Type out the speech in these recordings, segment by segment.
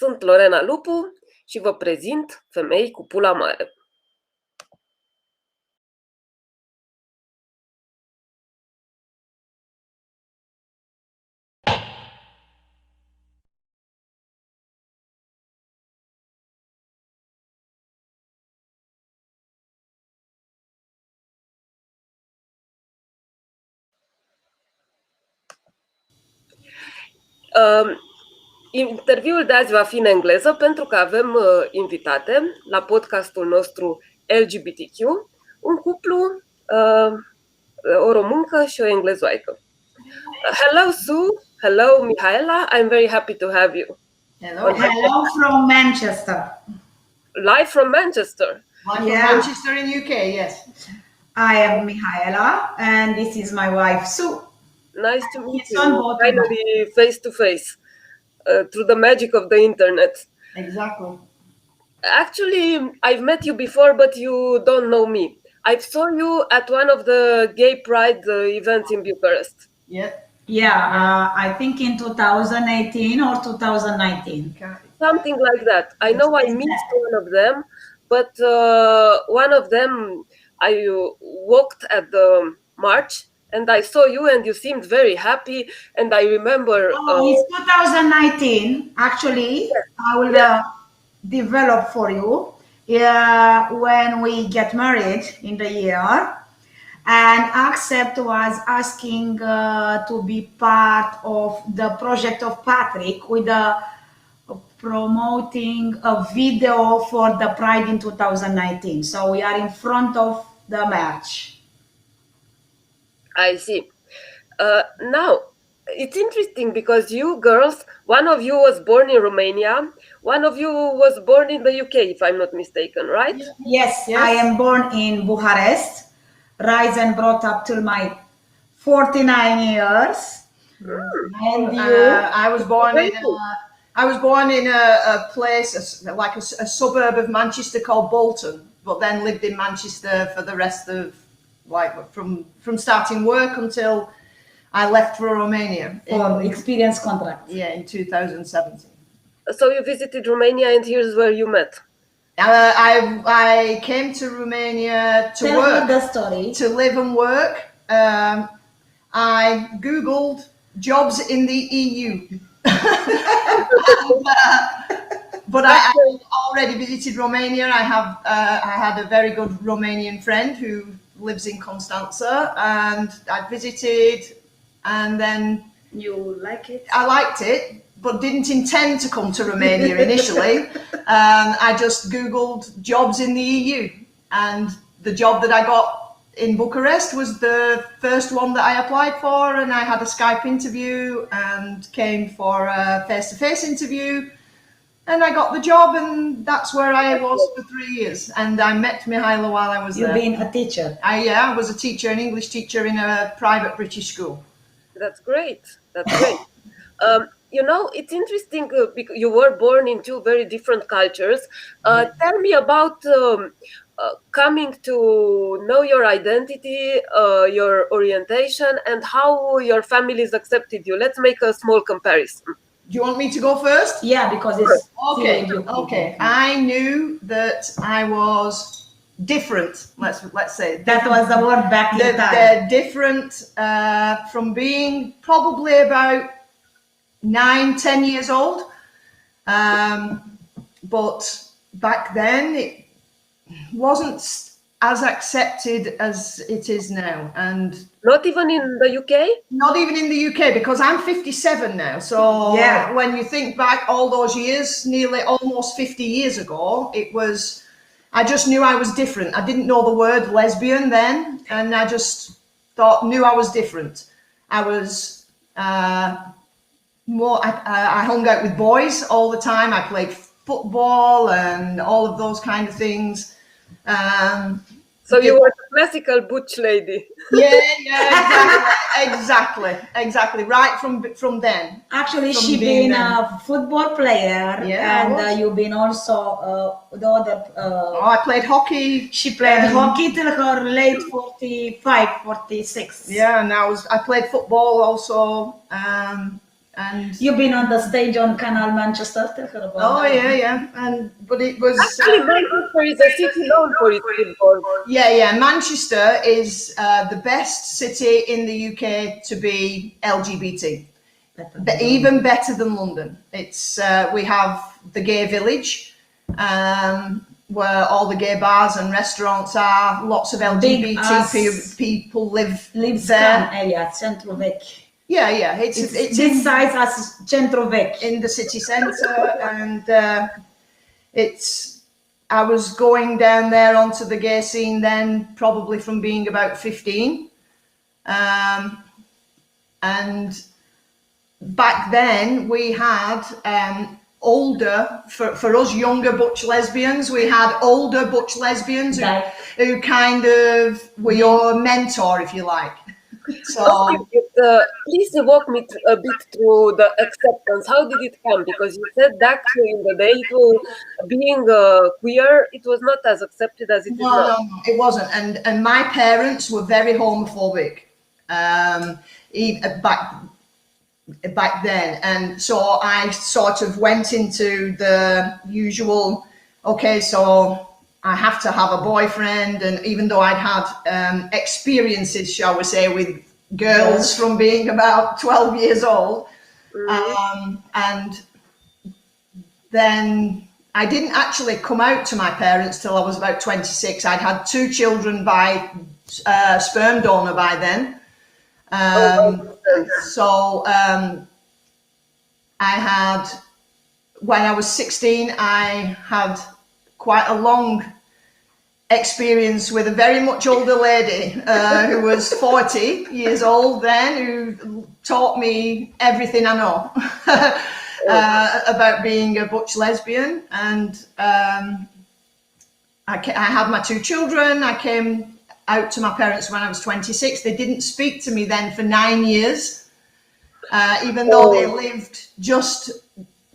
Sunt Lorena Lupu și vă prezint Femei cu pula mare. Interviul de azi va fi în engleză pentru că avem invitate la podcastul nostru LGBTQ, un cuplu, o româncă și o englezoaică. Hello Sue, hello Mihaela, I'm very happy to have you. Hello from Manchester. Live from Manchester. From Manchester in UK, yes. I am Mihaela and this is my wife Sue. Nice to meet you, finally face to face. Through the magic of the internet. Exactly. Actually, I've met you before, but you don't know me. I saw you at one of the gay pride events in Bucharest. I think in 2018 or 2019. Something like that. I know I missed one of them, but one of them I walked at the march and I saw you and you seemed very happy and I remember... it's 2019, actually. I will develop for you when we get married in the year. And Accept was asking to be part of the project of Patrick with promoting a video for the Pride in 2019. So we are in front of the march. I see. Now, it's interesting because you girls, one of you was born in Romania, one of you was born in the UK, if I'm not mistaken, right? Yes. I am born in Bucharest, raised and brought up till my 49 years. And I was born in a place like a suburb of Manchester called Bolton, but then lived in Manchester for the rest of from starting work until I left for Romania for experience contract. In 2017. So you visited Romania and here's where you met. I came to Romania to Tell work, me the story. To live and work. I Googled jobs in the EU. But I already visited Romania. I had a very good Romanian friend who lives in Constanța, and I visited, and then you like it? I liked it, but didn't intend to come to Romania initially. I just Googled jobs in the EU, and the job that I got in Bucharest was the first one that I applied for, and I had a Skype interview and came for a face-to-face interview. And I got the job, and that's where I was for 3 years. And I met Mihaela while I was there. You've been a teacher. I was a teacher, an English teacher in a private British school. That's great. It's interesting because you were born in two very different cultures. Tell me about coming to know your identity, your orientation, and how your families accepted you. Let's make a small comparison. Do you want me to go first? Yeah, because it's okay. I knew that I was different. Let's say that was the word back in time. They're different from being probably about 9-10 years old. But back then it wasn't as accepted as it is now, and not even in the UK? Not even in the UK, because I'm 57 now. So when you think back all those years, nearly almost 50 years ago, I just knew I was different. I didn't know the word lesbian then, and I just knew I was different. I was I hung out with boys all the time. I played football and all of those kind of things. So you were the classical butch lady. Exactly. Right from then. Actually, she's been a football player, and you've been also the other. I played hockey. She played hockey till her late 45, 46. Yeah, and I played football also And you've been on the stage on Canal Manchester. Tell her about that. yeah. But it was Actually, Manchester is a city known for its football. yeah. Manchester is the best city in the UK to be LGBT. But even better than London. It's we have the gay village, where all the gay bars and restaurants are. Lots of LGBT people live there. Area, Centro Vec. Yeah. It's this size as Centro Vec in the city centre, and I was going down there onto the gay scene then, probably from being about 15, and back then we had older, for us younger butch lesbians, we had older butch lesbians who kind of were your mentor, if you like. So please walk me a bit through the acceptance. How did it come? Because you said that in the day, being queer, it was not as accepted as it is now. No, it wasn't. And my parents were very homophobic back then. And so I sort of went into the usual, okay, so I have to have a boyfriend. And even though I'd had experiences, shall we say, with girls from being about 12 years old, and then I didn't actually come out to my parents till I was about 26. I'd had 2 children by sperm donor by then. So I had, when I was 16, I had quite a long experience with a very much older lady who was 40 years old then, who taught me everything I know about being a butch lesbian. And I had my 2 children. I came out to my parents when I was 26. They didn't speak to me then for 9 years, even though they lived just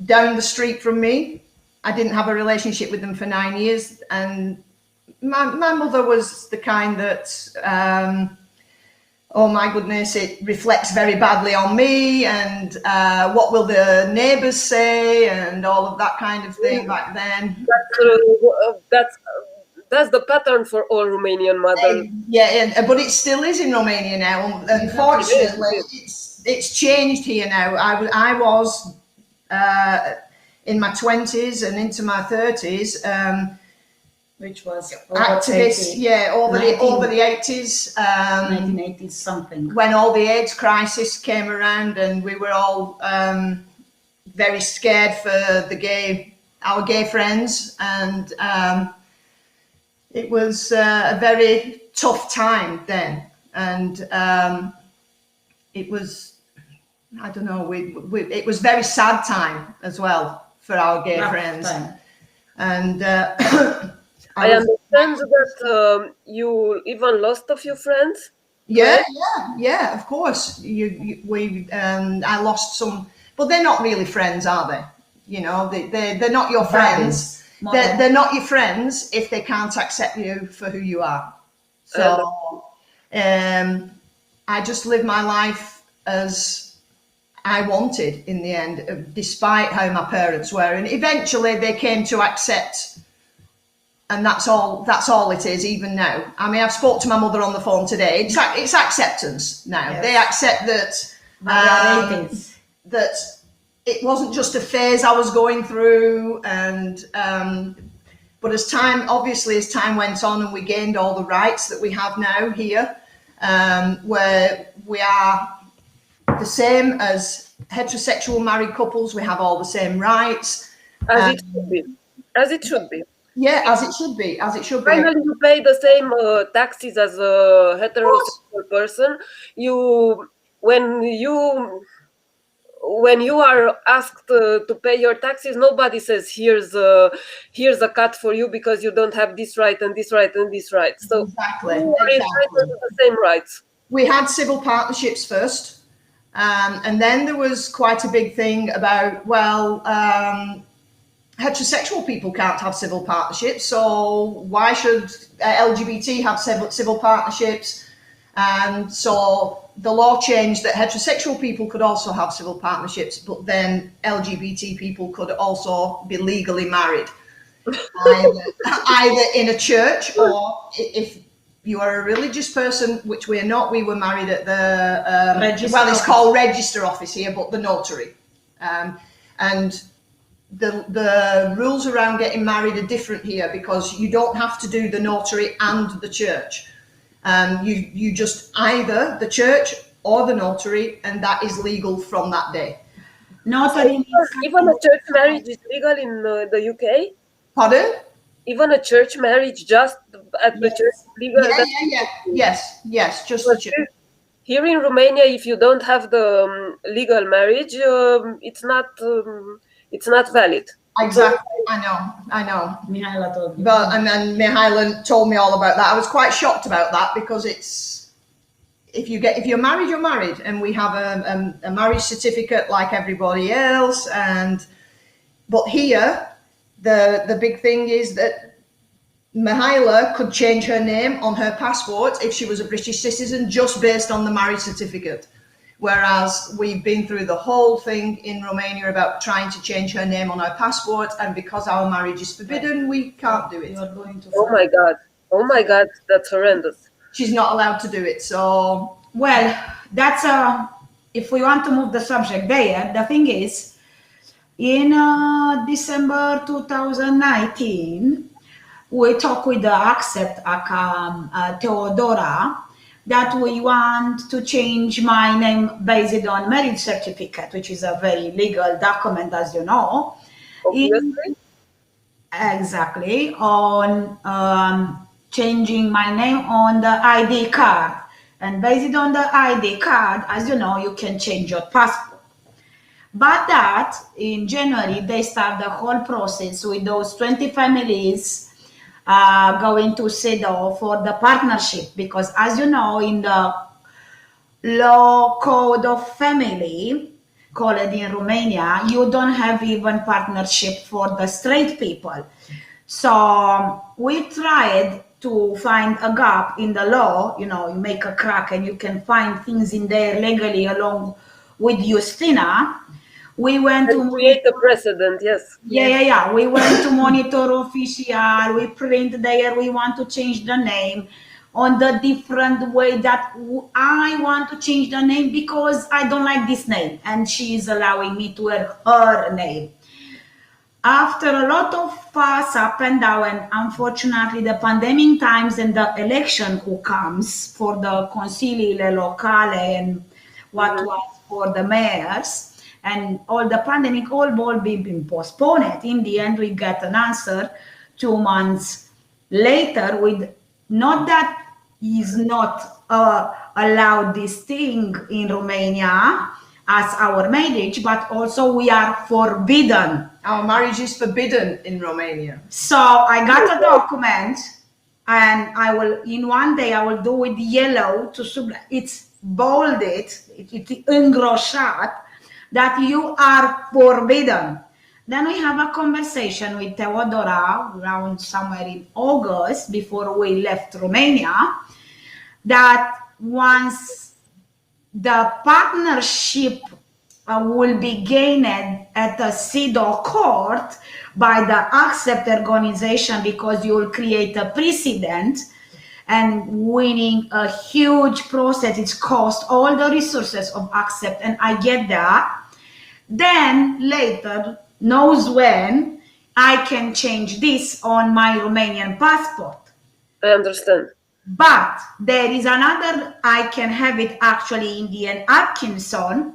down the street from me. I didn't have a relationship with them for 9 years. And my mother was the kind that, oh my goodness, it reflects very badly on me, and what will the neighbours say, and all of that kind of thing back then. That's the pattern for all Romanian mothers. But it still is in Romania now. Unfortunately, it's changed here now. I was in my 20s and into my 30s. Which was activists, over the 80s. 1980s something. When all the AIDS crisis came around, and we were all very scared for our gay friends, and it was a very tough time then, and it was, I don't know, it was very sad time as well for our gay friends. And I understand that you even lost a few friends. Yeah, of course. I lost some, but they're not really friends, are they? You know, they're not your friends. They're not your friends if they can't accept you for who you are. So I just lived my life as I wanted in the end, despite how my parents were. And eventually they came to accept, and that's all it is, even now. I mean, I've spoke to my mother on the phone today. It's acceptance now. Yes. They accept that it wasn't just a phase I was going through, and but as time went on, and we gained all the rights that we have now here, where we are the same as heterosexual married couples. We have all the same rights. As it should be. Yeah, as it should be. Finally, you pay the same taxes as a heterosexual person. When you are asked to pay your taxes, nobody says here's a cut for you because you don't have this right and this right and this right. So exactly. The same rights. We had civil partnerships first, and then there was quite a big thing about, heterosexual people can't have civil partnerships, so why should LGBT have civil partnerships? And so the law changed that heterosexual people could also have civil partnerships, but then LGBT people could also be legally married, either in a church or if you are a religious person, which we're not. We were married at the it's called register office here, but the notary, and the rules around getting married are different here because you don't have to do the notary and the church. You just either the church or the notary, and that is legal from that day. Notary even a church marriage is legal in the UK? Pardon? Even a church marriage just at the church legal? Yes, just the church. Here in Romania, if you don't have the legal marriage, it's not valid. Exactly, I know. Mihaela told me. But and then Mihaela told me all about that. I was quite shocked about that because it's if you're married, you're married, and we have a marriage certificate like everybody else. But here, the big thing is that Mihaela could change her name on her passport if she was a British citizen just based on the marriage certificate. Whereas we've been through the whole thing in Romania about trying to change her name on our passport, and because our marriage is forbidden, we can't do it. Oh my God, that's horrendous. She's not allowed to do it, so... Well, that's if we want to move the subject there, the thing is, in December 2019, we talked with the Accept Teodora, that we want to change my name based on marriage certificate, which is a very legal document, as you know. Exactly, on changing my name on the ID card. And based on the ID card, as you know, you can change your passport. But that, in January, they start the whole process with those 20 families going to CEDAW for the partnership, because as you know, in the law code of family, called in Romania, you don't have even partnership for the straight people. So we tried to find a gap in the law, you make a crack and you can find things in there legally along with Justina. We went to create a precedent, yes. Yeah. We went to Monitor Official, we print there, we want to change the name on the different way that I want to change the name because I don't like this name. And she is allowing me to wear her name. After a lot of fuss up and down, and unfortunately the pandemic times and the election who comes for the consiliile locale and what was for the mayors, and all the pandemic, all been postponed. In the end, we got an answer 2 months later with not that is not allowed this thing in Romania as our marriage, but also we are forbidden. Our marriage is forbidden in Romania. So I got a document, and I will, in one day, I will do with yellow it's bolded, it's engrossat, that you are forbidden. Then we have a conversation with Teodora around somewhere in August before we left Romania, that once the partnership will be gained at the CEDAW court by the Accept organization, because you will create a precedent, and winning a huge process, it's cost all the resources of Accept, and I get that. Then later, knows when, I can change this on my Romanian passport. I understand. But there is another, I can have it actually in the Atkinson.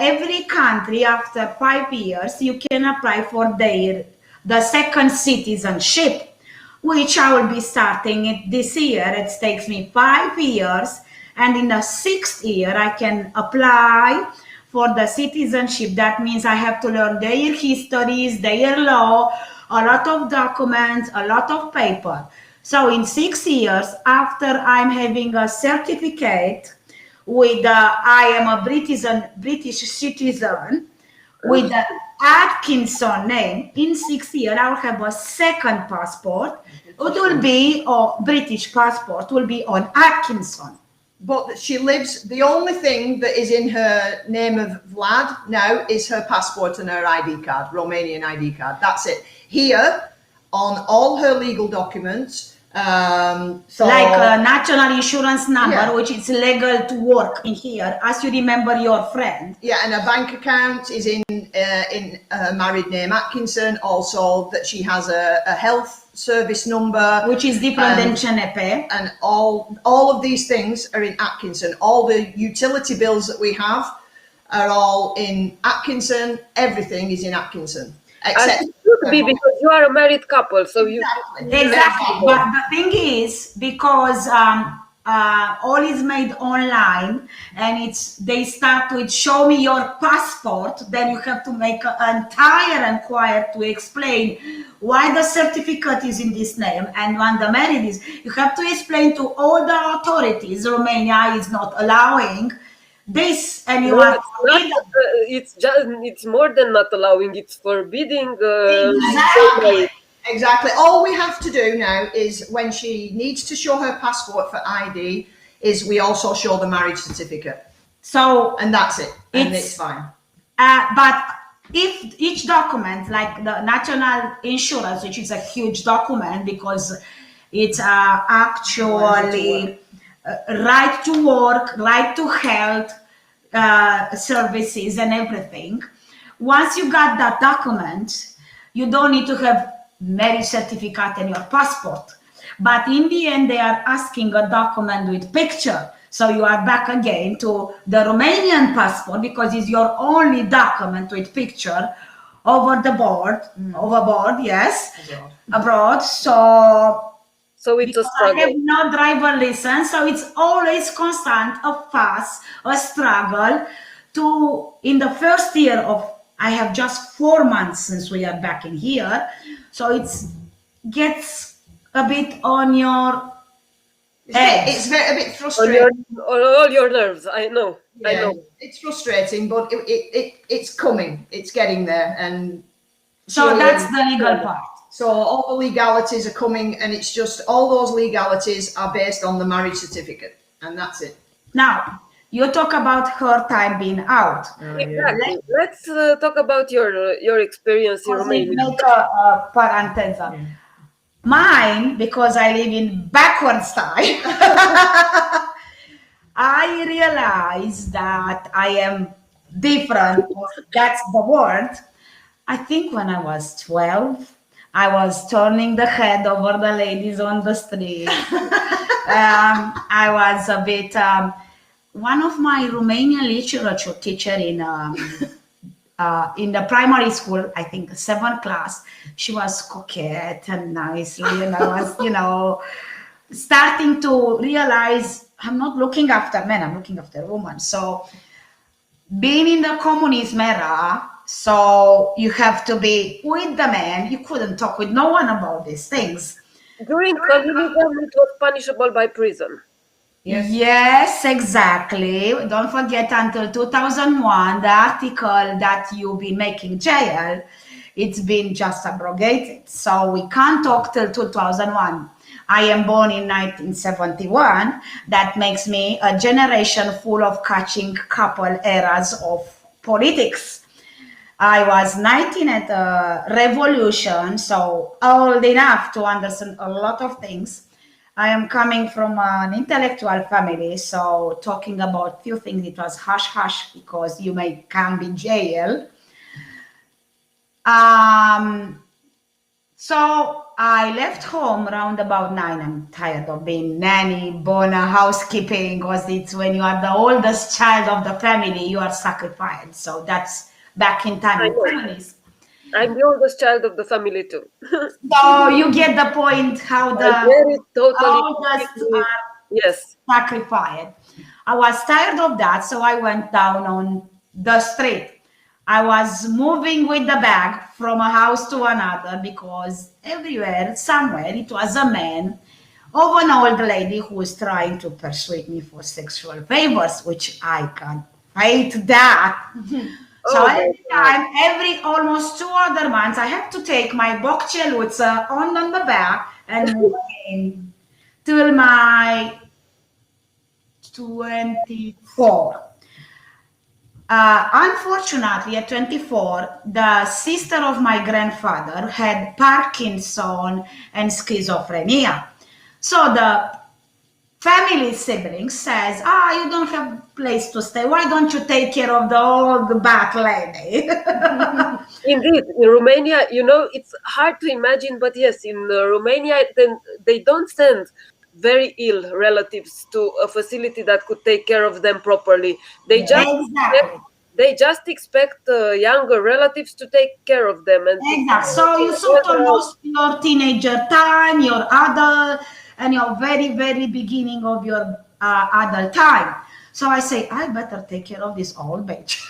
Every country after 5 years, you can apply for the second citizenship, which I will be starting it this year. It takes me 5 years, and in the 6th year I can apply for the citizenship. That means I have to learn their histories, their law, a lot of documents, a lot of paper. So in 6 years, after I'm having a certificate with I am a British citizen with the Atkinson name, in 6 years I'll have a second passport. It will be a British passport, will be on Atkinson. but she lives, the only thing that is in her name of Vlad now is her passport and her ID card, Romanian ID card. That's it. Here, on all her legal documents, like a national insurance number, which is legal to work in here, as you remember your friend. Yeah, and her bank account is in her married name, Atkinson. Also, that she has a health service number, which is different than CNP. And all of these things are in Atkinson. All the utility bills that we have are all in Atkinson. Everything is in Atkinson. Except it should be because you are a married couple, so you exactly. But the thing is, because all is made online, and they start with show me your passport, then you have to make an entire inquiry to explain why the certificate is in this name, and when the marriage is, you have to explain to all the authorities Romania is not allowing this, and you are it's more than not allowing, it's forbidding. Exactly. All we have to do now is, when she needs to show her passport for ID, is we also show the marriage certificate. So, and that's it. And it's fine. But if each document, like the national insurance, which is a huge document because it's actually right to work, right to health services and everything. Once you got that document, you don't need to have marriage certificate and your passport. But in the end, they are asking a document with picture. So you are back again to the Romanian passport because it's your only document with picture overboard, yes, abroad. So it's a struggle. I have no driver license, so it's always constant, a fuss, a struggle. In the first year of, I have just 4 months since we are back in here, so it gets a bit on your head. It's a bit frustrating. All your nerves, I know. Yeah, I know. It's frustrating, but it's coming. It's getting there, and so that's the legal part. So all the legalities are coming, and it's just all those legalities are based on the marriage certificate, and that's it. Now, you talk about her time being out. Exactly. Let's talk about your experience in Romania. Make a paranteza. Mine, because I live in backwards time, I realized that I am different. That's the word. I think when I was 12, I was turning the head over the ladies on the street. I was a bit, one of my Romanian literature teacher in the primary school, I think 7th class, she was coquette and nicely, and I was, starting to realize I'm not looking after men, I'm looking after women. So being in the communism era, so you have to be with the man. You couldn't talk with no one about these things. During communism, it was punishable by prison. Yes, exactly. Don't forget, until 2001, the article that you'll be making jail, it's been just abrogated. So we can't talk till 2001. I am born in 1971. That makes me a generation full of catching couple eras of politics. I was 19 at the revolution, so old enough to understand a lot of things. I am coming from an intellectual family, so talking about few things, it was hush-hush because you may come in jail. So I left home around about 9. I'm tired of being nanny, bona, housekeeping, because it's when you are the oldest child of the family, you are sacrificed. So that's back in time. I'm the oldest child of the family too. So you get the point how the oldest are sacrificed. I was tired of that, so I went down on the street. I was moving with the bag from a house to another because everywhere, somewhere, it was a man of an old lady who was trying to persuade me for sexual favors, which I can't fight that. So every time, every almost 2 other months, I have to take my bocceluță on the back and move in till my 24. Unfortunately, at 24, the sister of my grandfather had Parkinson and schizophrenia. So the family sibling says, you don't have place to stay. Why don't you take care of the old back lady? Indeed, in Romania, it's hard to imagine, but yes, in Romania, then they don't send very ill relatives to a facility that could take care of them properly. They just expect younger relatives to take care of them. And exactly. So you sort of lost your teenager time, your adult, and your very, very beginning of your adult time. So I say, I better take care of this old bitch.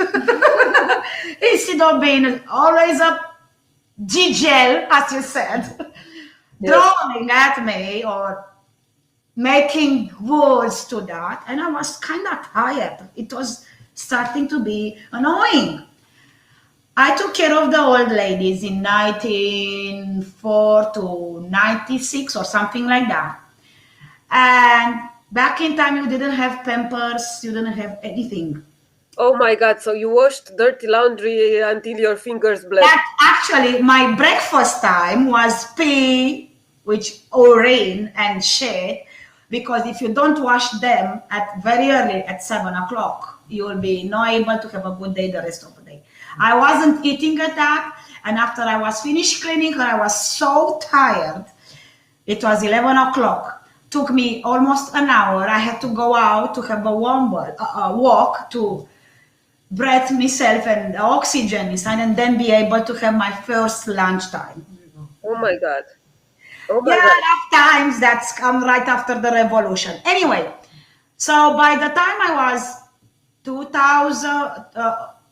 Instead of being always a gigel, as you said, drawing at me or making words to that. And I was kind of tired. It was starting to be annoying. I took care of the old ladies in 1994 to 96 or something like that. And back in time, you didn't have Pampers, you didn't have anything. Oh my God, so you washed dirty laundry until your fingers bled. Actually, my breakfast time was pee, which urine and shit, because if you don't wash them at very early at 7 o'clock, you will be not able to have a good day the rest of the day. I wasn't eating at that, and after I was finished cleaning her, I was so tired. It was 11 o'clock. Took me almost an hour. I had to go out to have a walk to breathe myself and oxygen inside, and then be able to have my first lunchtime. Oh my God. Enough times that's come right after the revolution. Anyway, so by the time I was 2000,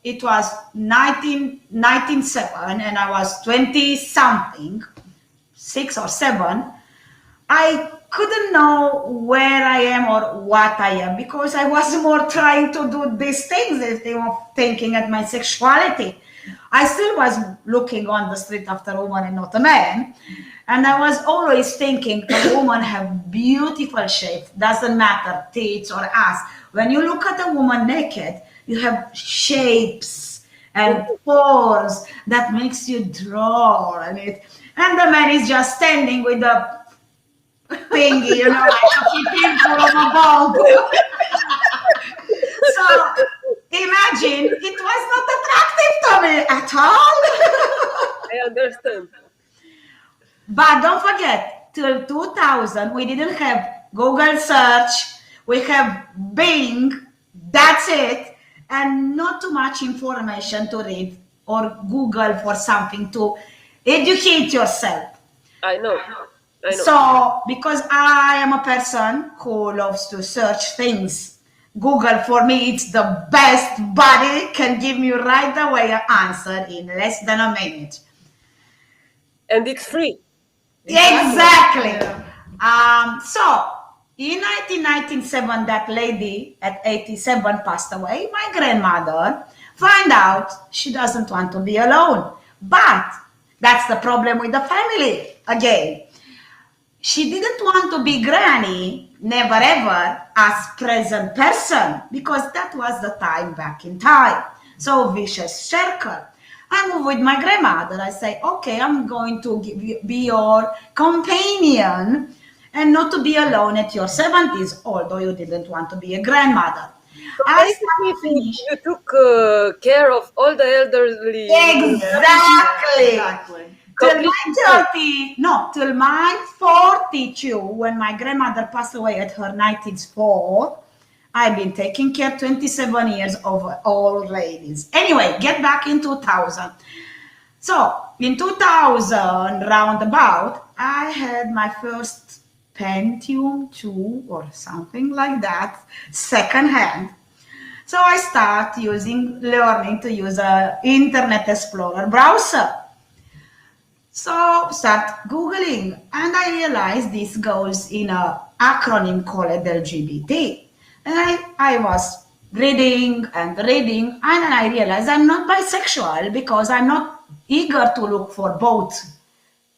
it was 1997, and I was 20 something, 6 or 7. I couldn't know where I am or what I am, because I was more trying to do these things instead of thinking at my sexuality. I still was looking on the street after a woman and not a man. And I was always thinking a woman have beautiful shape, doesn't matter, tits or ass. When you look at a woman naked, you have shapes and pores that makes you draw on it. And the man is just standing with a thingy, like a flipping from a bulb. So imagine, it was not attractive to me at all. I understand. But don't forget, till 2000, we didn't have Google search. We have Bing. That's it. And not too much information to read or Google for something to educate yourself. I know. So, because I am a person who loves to search things, Google for me, it's the best buddy, can give me right away an answer in less than a minute. And it's free. Exactly. So, in 1997, that lady at 87 passed away. My grandmother found out she doesn't want to be alone. But that's the problem with the family again. She didn't want to be granny, never ever, as present person, because that was the time back in time. So vicious circle. I move with my grandmother. I say, okay, I'm going to be your companion and not to be alone at your 70s, although you didn't want to be a grandmother. So you took care of all the elderly. Exactly. Till my 42, when my grandmother passed away at her 94, I've been taking care 27 years of old ladies. Anyway, get back in 2000. So in 2000, roundabout, I had my first Pentium 2 or something like that, secondhand. So I start learning to use an Internet Explorer browser. So start Googling, and I realized this goes in an acronym called LGBT. And I was reading, and then I realized I'm not bisexual, because I'm not eager to look for both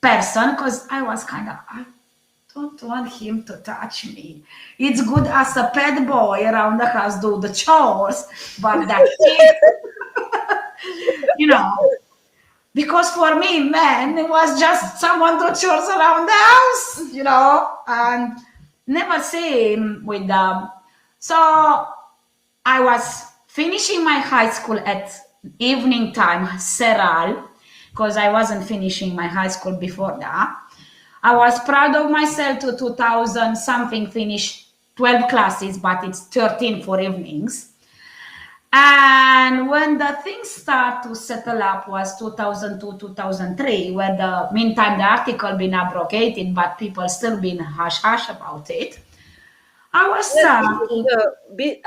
person, because I was kind of, I don't want him to touch me. It's good as a pet boy around the house, do the chores, but that's it. Because for me, man, it was just someone do chores around the house, and never same with them. So I was finishing my high school at evening time, Seral, because I wasn't finishing my high school before that. I was proud of myself to 2000 something finish 12 classes, but it's 13 for evenings. And when the things start to settle up was 2002, 2003, where the meantime the article been abrogated, but people still been hush-hush about it. I was sad.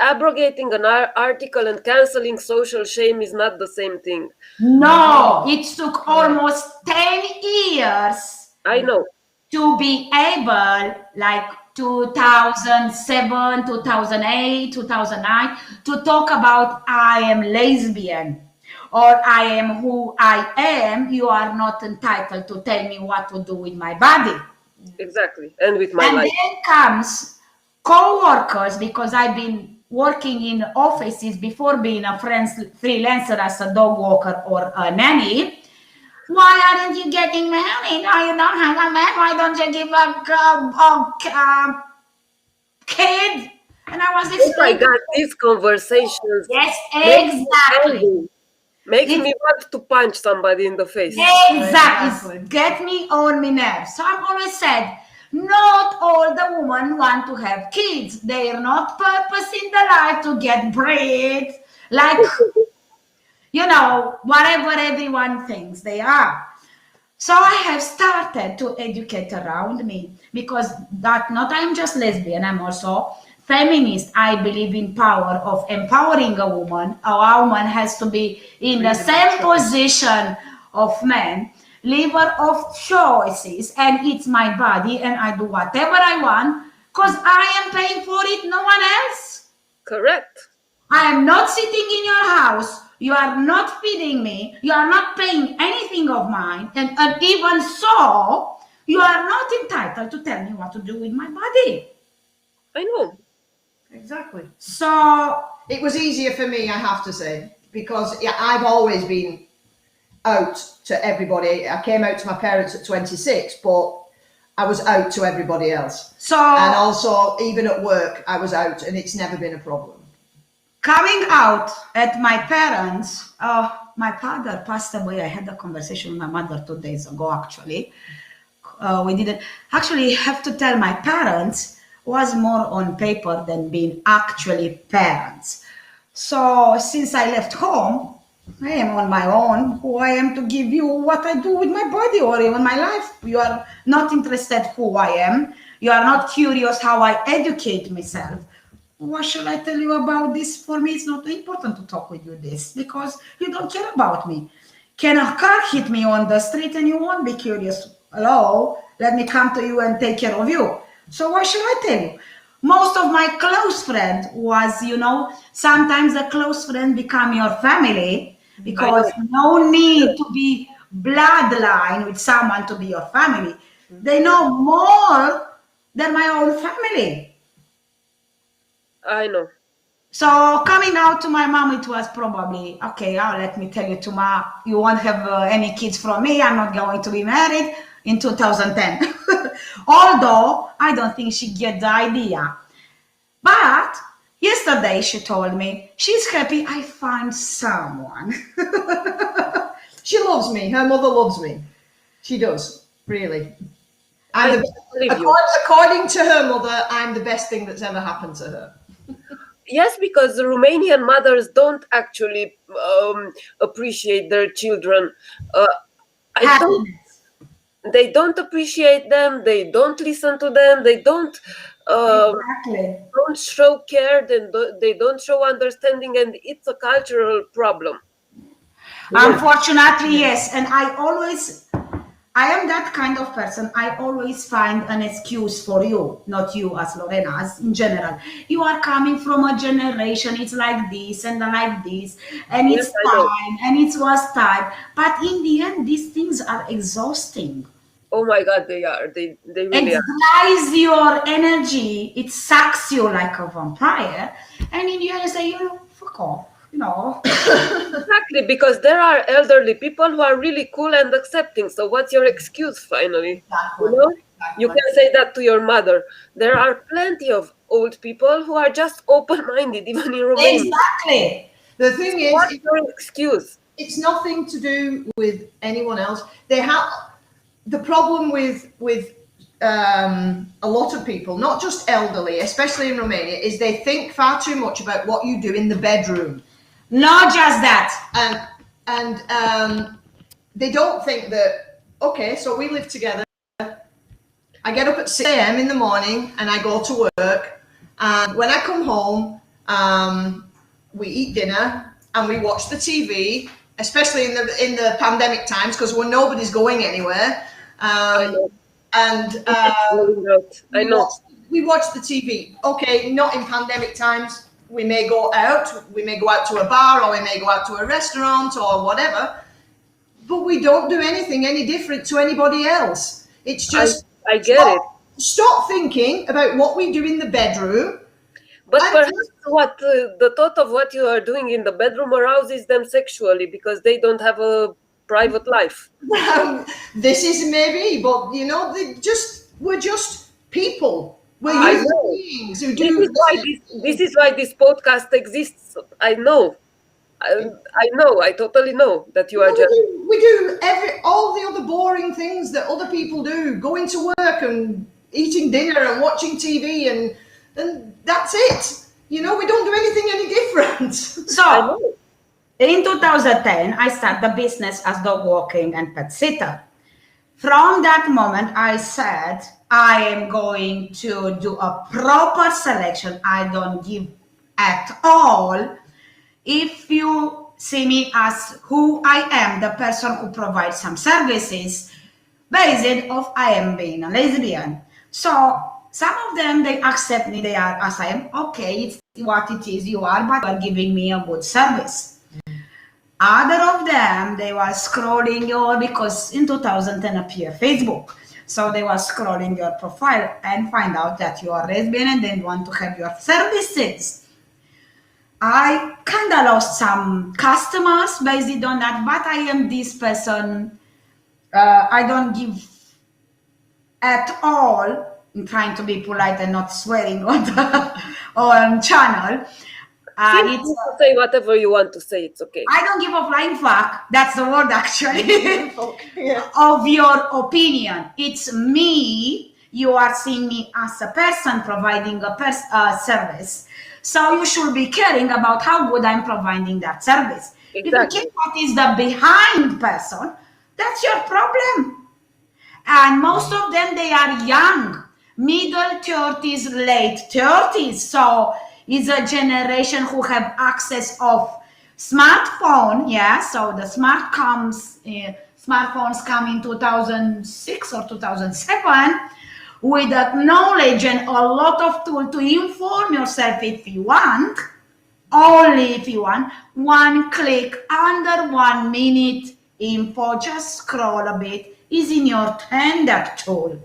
Abrogating an article and canceling social shame is not the same thing. No, it took almost 10 years. I know. To be able, like 2007, 2008, 2009, to talk about I am lesbian or I am who I am. You are not entitled to tell me what to do with my body. Exactly. And with my life. And then comes co-workers, because I've been working in offices before being a freelancer as a dog walker or a nanny. Why aren't you getting married? Oh, you don't have a man. Why don't you give a kid? And I was explaining. Oh my God, these conversations. Yes, exactly. Makes me want to punch somebody in the face. Exactly. Get me on my nerves. So I've always said, not all the women want to have kids. They are not purpose in the life to get bred. Like... whatever everyone thinks they are. So I have started to educate around me, because not I'm just lesbian, I'm also feminist. I believe in power of empowering a woman. A woman has to be in the same position of men, liver of choices, and it's my body and I do whatever I want because I am paying for it, no one else. Correct. I am not sitting in your house. You are not feeding me. You are not paying anything of mine. And even so, you are not entitled to tell me what to do with my body. I know. Exactly. So it was easier for me, I have to say, because I've always been out to everybody. I came out to my parents at 26, but I was out to everybody else. And also, even at work, I was out, and it's never been a problem. Coming out at my parents, my father passed away. I had a conversation with my mother 2 days ago, actually. We didn't actually have to tell my parents was more on paper than being actually parents. So since I left home, I am on my own, who I am to give you what I do with my body or even my life. You are not interested who I am. You are not curious how I educate myself. What shall I tell you about this? For me, it's not important to talk with you this because you don't care about me. Can a car hit me on the street and you won't be curious? Hello, let me come to you and take care of you. So what shall I tell you? Most of my close friend was, sometimes a close friend become your family because no need to be bloodline with someone to be your family. They know more than my own family. I know. So coming out to my mom, it was probably, okay, let me tell you, Tuma, you won't have any kids from me. I'm not going to be married in 2010. Although I don't think she get the idea. But yesterday she told me she's happy I found someone. She loves me. Her mother loves me. She does, really. According to her mother, I'm the best thing that's ever happened to her. Yes, because the Romanian mothers don't actually appreciate their children. They don't appreciate them. They don't listen to them. They don't show care. They don't show understanding, and it's a cultural problem. Unfortunately, yes. And I am that kind of person. I always find an excuse for you, not you as Lorena, as in general. You are coming from a generation, it's like this and like this, and it's time, and it was time. But in the end, these things are exhausting. Oh my God, they are. They really It are. dries your energy. It sucks you like a vampire. And in the end, you say, fuck off, Exactly, because there are elderly people who are really cool and accepting. So what's your excuse finally? Exactly. You can say that to your mother. There are plenty of old people who are just open-minded, even in Romania. Exactly. The thing is, What's your excuse? it's nothing to do with anyone else. They have the problem with a lot of people, not just elderly, especially in Romania, is they think far too much about what you do in the bedroom. Not just that. And they don't think that, okay, so we live together. I get up at 6 a.m. in the morning and I go to work. And when I come home, we eat dinner and we watch the TV, especially in the pandemic times, because when nobody's going anywhere. I know. We watch the TV. Okay, not in pandemic times. We may go out. We may go out to a bar, or we may go out to a restaurant, or whatever. But we don't do anything any different to anybody else. It's just I get it. Stop thinking about what we do in the bedroom. But perhaps the thought of what you are doing in the bedroom arouses them sexually because they don't have a private life. This is maybe, but we're just people. We're human beings who do. This is why this podcast exists. I know. I totally know that you are just. We do all the other boring things that other people do. Going to work and eating dinner and watching TV and that's it. We don't do anything any different. So, in 2010, I started the business as dog walking and pet sitter. From that moment, I said, I am going to do a proper selection. I don't give at all. If you see me as who I am, the person who provides some services, based off I am being a lesbian. So some of them, they accept me, they are as I am. Okay, it's what it is you are, but you are giving me a good service. Other of them, they were scrolling because in 2010 appeared Facebook. So they were scrolling your profile and find out that you are lesbian and they want to have your services. I kind of lost some customers based on that, but I am this person. I don't give at all. I'm trying to be polite and not swearing on channel. It's say whatever you want to say. It's okay. I don't give a flying fuck. That's the word actually. Yeah. Of your opinion. It's me. You are seeing me as a person providing a service. So you should be caring about how good I'm providing that service. Exactly. If you care what is the behind person, that's your problem. And most of them, they are young, middle 30s, late 30s. So it's a generation who have access of smartphone. Yeah, so the smartphones come in 2006 or 2007 with the knowledge and a lot of tools to inform yourself if you want, only if you want, one click, under 1 minute info, just scroll a bit, is in your tender tool.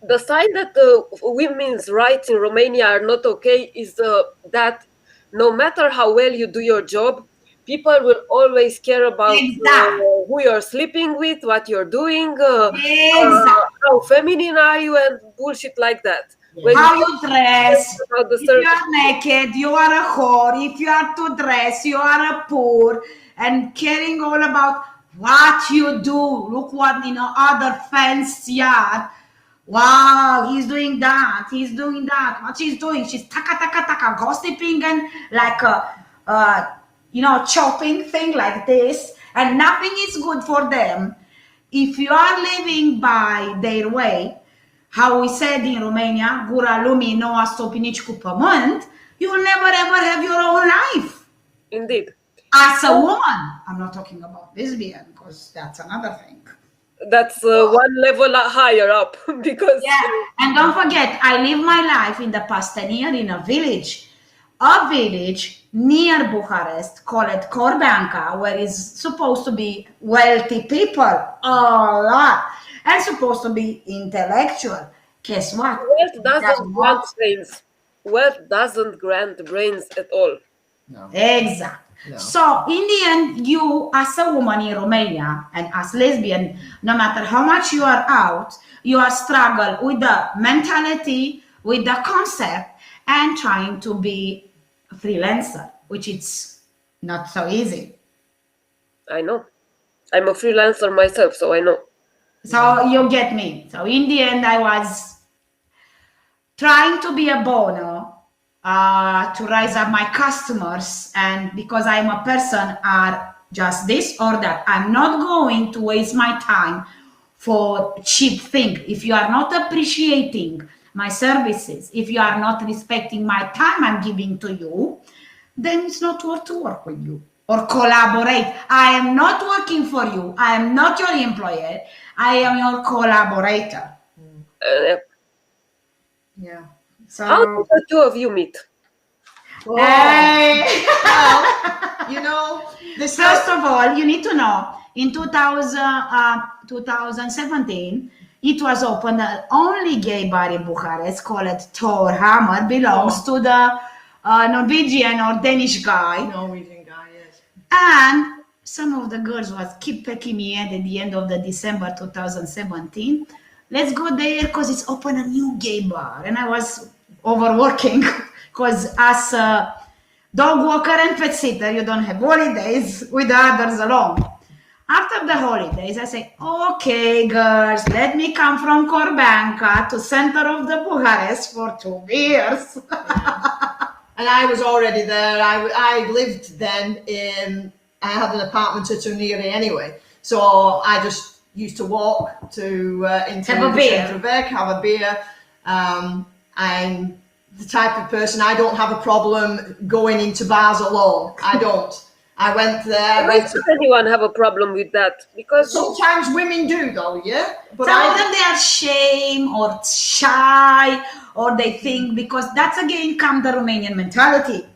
The sign that women's rights in Romania are not okay is that no matter how well you do your job, people will always care about who you're sleeping with, what you're doing, how feminine are you, and bullshit like that. How you dress, if you are naked, you are a whore, if you are to dress, you are a poor, and caring all about what you do. Look what in other fence yard. Wow, he's doing that, what she's doing, she's taka, gossiping and like a chopping thing like this, and nothing is good for them. If you are living by their way, how we said in Romania, gura lumii nu o astopi nici cu pământ, you will never ever have your own life. Indeed. As a woman, I'm not talking about lesbian because that's another thing. That's one level higher up because and don't forget, I live my life in the past 10 years in a village near Bucharest called Corbeanca, where is supposed to be wealthy people, a lot, and supposed to be intellectual. Guess what? Wealth doesn't grant brains. Wealth doesn't grant brains at all. No. Exactly. No. So in the end, you as a woman in Romania and as lesbian, no matter how much you are out, you are struggle with the mentality, with the concept, and trying to be a freelancer, which it's not so easy. I know. I'm a freelancer myself, so I know. So you get me. So in the end, I was trying to be a bono, to rise up my customers, and because I'm a person are just this or that, I'm not going to waste my time for cheap thing. If you are not appreciating my services, if you are not respecting my time I'm giving to you, then it's not worth to work with you or collaborate. I am not working for you. I am not your employer. I am your collaborator. Yeah. So How did the two of you meet? Oh. Hey. Well, you know, this First of all, you need to know, in 2017, it was opened the only gay bar in Bucharest called Torhammer, belongs to the Norwegian or Danish guy. Norwegian guy, yes. And some of the girls was keep pecking me at the end of the December 2017. Let's go there because it's open a new gay bar. And I was overworking because as a dog walker and pet sitter, you don't have holidays with the others alone. After the holidays, I say, okay, girls, let me come from Corbeanca to center of the Bucharest for 2 years. And I was already there. I lived then I had an apartment at Tuniri anyway. So I just used to walk to into Have a beer. have a beer. I'm the type of person, I don't have a problem going into bars alone. I don't. I went there. Why should anyone have a problem with that? Because Sometimes women do though, yeah? But Some of them, they are shame or shy, or they think, because that's again come the Romanian mentality.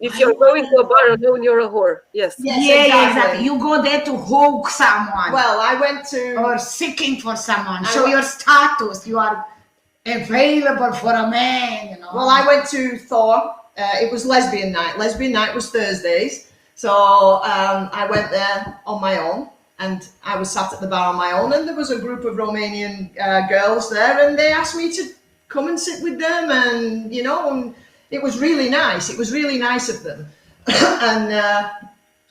if you're going to a bar alone, you're a whore. Yes. Yes, Yeah, exactly. You go there to hook someone Well, I went to or seeking for someone. Show your status. You are available for a man, you know. Well, I went to Thor. It was lesbian night. Lesbian night was Thursdays. So I went there on my own, and I was sat at the bar on my own, and there was a group of Romanian girls there, and they asked me to come and sit with them, and and it was really nice. It was really nice of them. And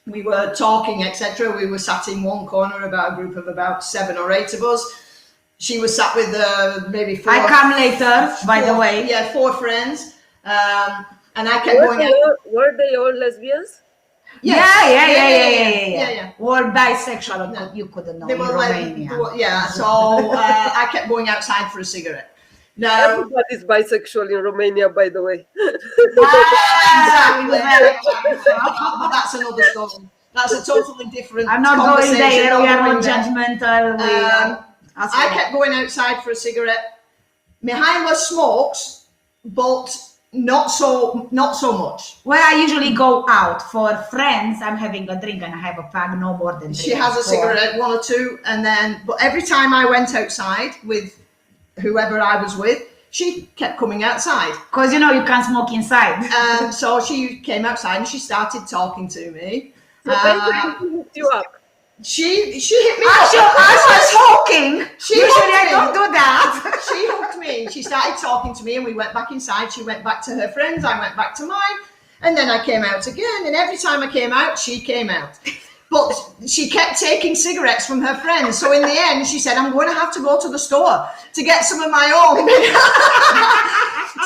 we were talking, etc. We were sat in one corner, about a group of about 7 or 8 of us. She was sat with maybe 4. I come later, by the way. Yeah, 4 friends. And I kept going out. Were they all lesbians? Yes. Yeah. Or bisexual, you couldn't know They in were Romania. so I kept going outside for a cigarette. Now, Everybody's bisexual in Romania, by the way. but that's another story. That's a totally different I'm not going conversation. there. We are going not there. judgmental. I kept going outside for a cigarette. Mihaela smokes, but not so much. Where I usually go out for friends, I'm having a drink and I have a pack, no more than 3 She has a 4. cigarette, 1 or 2, and then. But every time I went outside with whoever I was with, she kept coming outside. Because you can't smoke inside. So she came outside and she started talking to me. So basically, she hooked you up. She hit me. I was smoking. Usually I don't do that. She hooked me. She started talking to me, and we went back inside. She went back to her friends. I went back to mine, and then I came out again. And every time I came out, she came out. But she kept taking cigarettes from her friends. So in the end, she said, "I'm going to have to go to the store to get some of my own."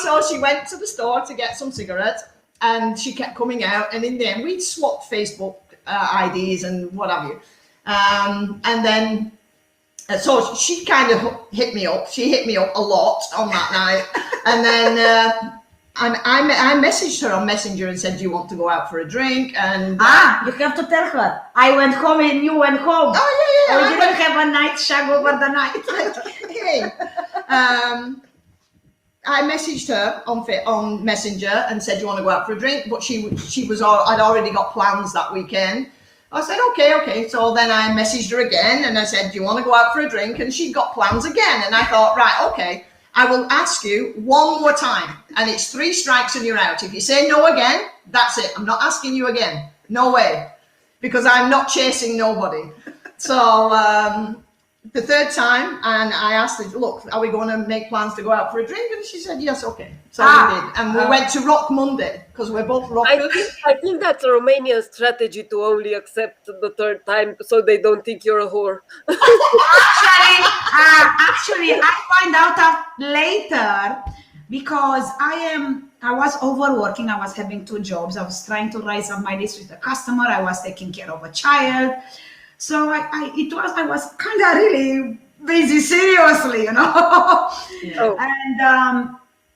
So she went to the store to get some cigarettes, and she kept coming out. And in the end, we swapped Facebook IDs and what have you. And then, so she kind of hit me up. She hit me up a lot on that night. And then I messaged her on Messenger and said, "Do you want to go out for a drink?" And You have to tell her. I went home and you went home. oh yeah, We didn't have a night shag over the night. Hey. I messaged her on Messenger and said, "Do you want to go out for a drink?" But I'd already got plans that weekend. I said, okay. So then I messaged her again and I said, "Do you want to go out for a drink?" And she'd got plans again. And I thought, right, okay, I will ask you one more time. And it's 3 strikes and you're out. If you say no again, that's it. I'm not asking you again. No way. Because I'm not chasing nobody. So the 3rd time, and I asked her, "Look, are we going to make plans to go out for a drink?" And she said, "Yes, okay." So we did. And we went to Rock Monday because we're both rockers. I think that's a Romanian strategy to only accept the 3rd time so they don't think you're a whore. Actually, I find out later because I was overworking. I was having 2 jobs. I was trying to raise up my list with a customer. I was taking care of a child. So I was kind of really busy, seriously, you know. Yeah. Oh. And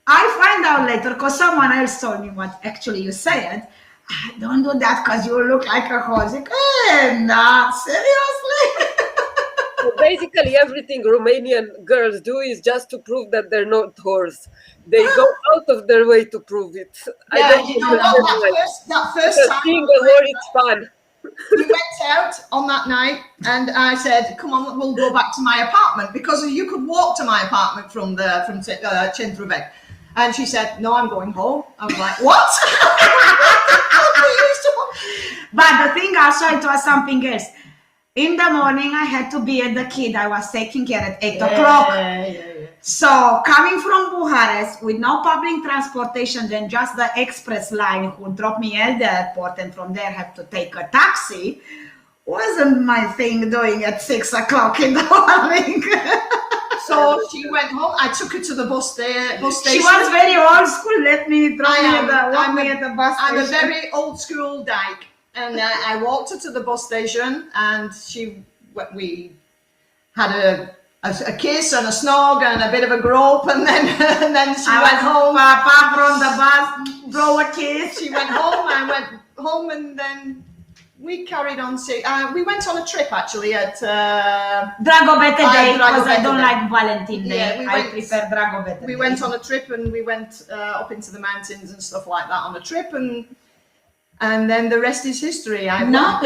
I find out later because someone else told me what actually you said. Don't do that because you look like a horse. Like, nah, seriously. So basically, everything Romanian girls do is just to prove that they're not whores. They go out of their way to prove it. Yeah, you know what? That first time, being a whore, it's fun. we went out on that night and I said, "Come on, we'll go back to my apartment," because you could walk to my apartment from Centrovec. And she said, "No, I'm going home." I was like, "What?" But the thing also, it was something else. In the morning, I had to be at the kid. I was taking care at 8 o'clock. Yeah. So coming from Bucharest with no public transportation, then just the express line who dropped me at the airport, and from there have to take a taxi, wasn't my thing doing at 6 o'clock in the morning. So she went home. I took her to the bus station. She was very old school. Let me walk me at the bus station. I'm a very old school dyke. And I walked her to the bus station, and we had a kiss and a snog and a bit of a grope, and then she went home. Papa from the bus, blow a kiss. She went home. I went home, and then we carried on. We went on a trip actually at Dragobete Day, because I don't Day. Like Valentine Day. Yeah, I prefer Dragobete Day. We went on a trip, and we went up into the mountains and stuff like that on a trip, and then the rest is history. It's not.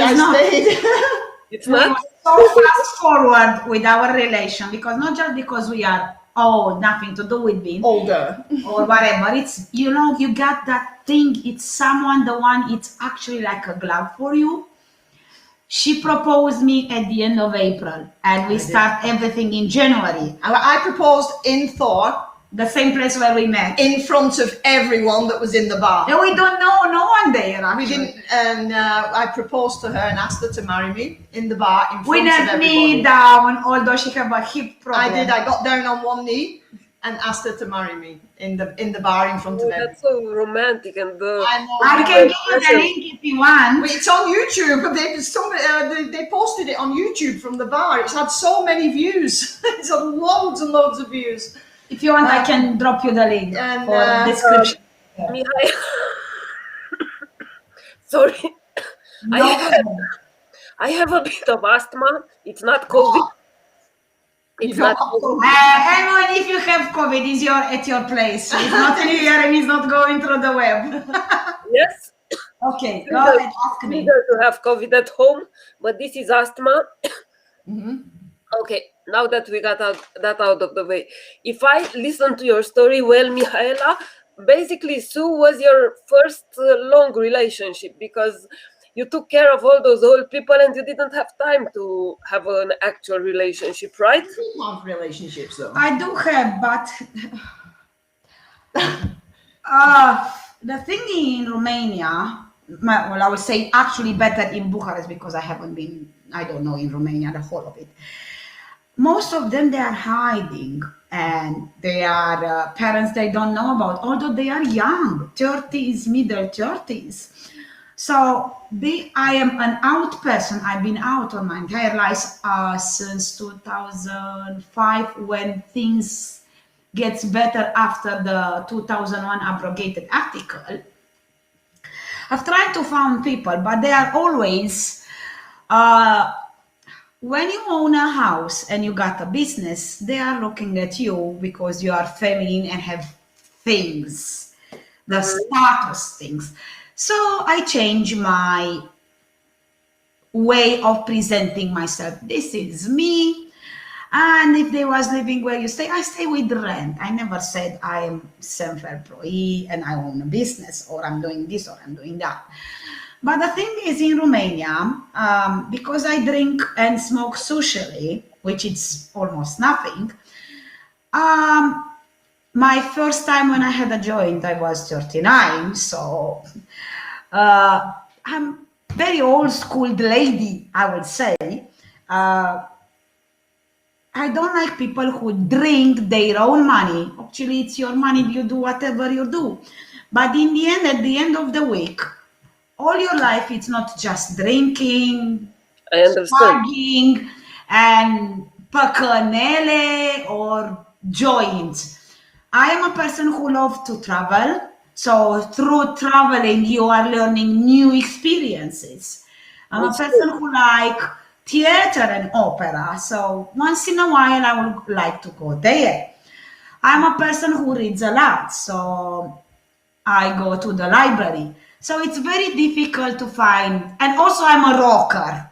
It's not. So fast forward with our relation, because not just because we are old, nothing to do with being older or whatever. It's, you know, you got that thing. It's someone, the one, it's actually like a glove for you. She proposed me at the end of April, and we start everything in January. I proposed in Thor, the same place where we met, in front of everyone that was in the bar. And we don't know no one there. Actually. We didn't, and I proposed to her and asked her to marry me in the bar in front we of everybody. knelt me down, although she had a hip problem. I did. I got down on one knee and asked her to marry me in the bar in front of everybody. That's so romantic, and I can give you the link if you want. It's on YouTube. They posted it on YouTube from the bar. It's had so many views. It's had loads and loads of views. If you want, I can drop you the link for the description. Sorry, No I have a bit of asthma. It's not COVID. It's not COVID. Anyone, if you have COVID, is at your place. It's not in here and it's not going through the web. Yes. Okay, go ahead, ask me. Neither to have COVID at home, but this is asthma. Mm-hmm. Okay, now that we got that out of the way, if I listen to your story well, Mihaela, basically Sue was your first long relationship, because you took care of all those old people and you didn't have time to have an actual relationship, right? We have relationships though. I do have, but the thing in Romania, well, I would say actually better in Bucharest, because I haven't been, I don't know in Romania the whole of it. Most of them, they are hiding, and they are parents they don't know about, although they are young, 30s, middle 30s. So I am an out person. I've been out all my entire life since 2005, when things gets better after the 2001 abrogated article. I've tried to find people, but they are always, when you own a house and you got a business, they are looking at you because you are feminine and have things, the status things. So I changed my way of presenting myself. This is me. And if they was living where you stay, I stay with rent. I never said I am self-employed and I own a business, or I'm doing this or I'm doing that. But the thing is, in Romania, because I drink and smoke socially, which is almost nothing, my first time when I had a joint, I was 39. So I'm very old school lady, I would say. I don't like people who drink their own money. Actually, it's your money. You do whatever you do. But in the end, at the end of the week, all your life, it's not just drinking, smoking, and păcănele or joints. I am a person who loves to travel. So through traveling, you are learning new experiences. I'm a person who like theater and opera. So once in a while, I would like to go there. I'm a person who reads a lot. So I go to the library. So it's very difficult to find. And also I'm a rocker.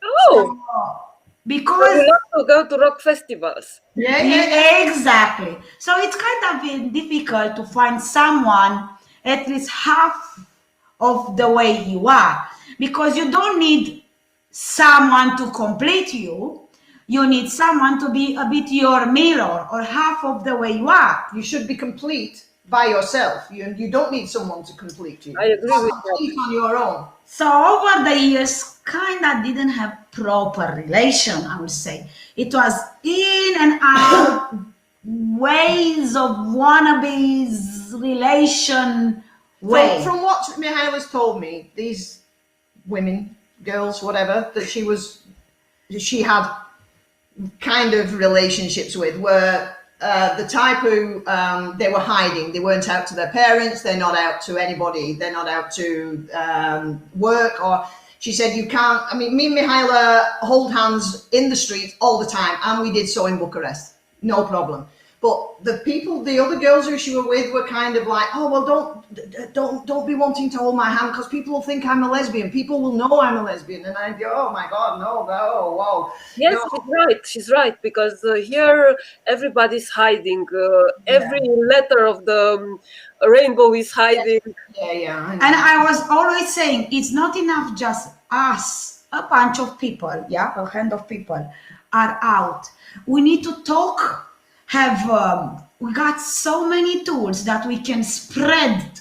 Oh! So, because you love to go to rock festivals. Yeah, exactly. So it's kind of difficult to find someone at least half of the way you are, because you don't need someone to complete you. You need someone to be a bit your mirror or half of the way you are. You should be complete by yourself. You don't need someone to complete you. I agree with complete on your own. So over the years, kind of didn't have proper relation, I would say. It was in and out ways of wannabes relation way. From what Mihaela's told me, these women, girls, whatever, that she had kind of relationships with were the type who they were hiding. They weren't out to their parents. They're not out to anybody. They're not out to work. Or she said, you can't. I mean, me and Mihaela hold hands in the street all the time, and we did so in Bucharest, no problem. But the other girls who she were with were kind of like, oh well, don't be wanting to hold my hand because people will think I'm a lesbian. People will know I'm a lesbian, and I go, oh my God, no, wow. Yes, no. She's right, because here everybody's hiding. Every letter of the rainbow is hiding. Yeah. And I was always saying, it's not enough just us, a bunch of people, a hand of people are out. We need to talk. We got so many tools that we can spread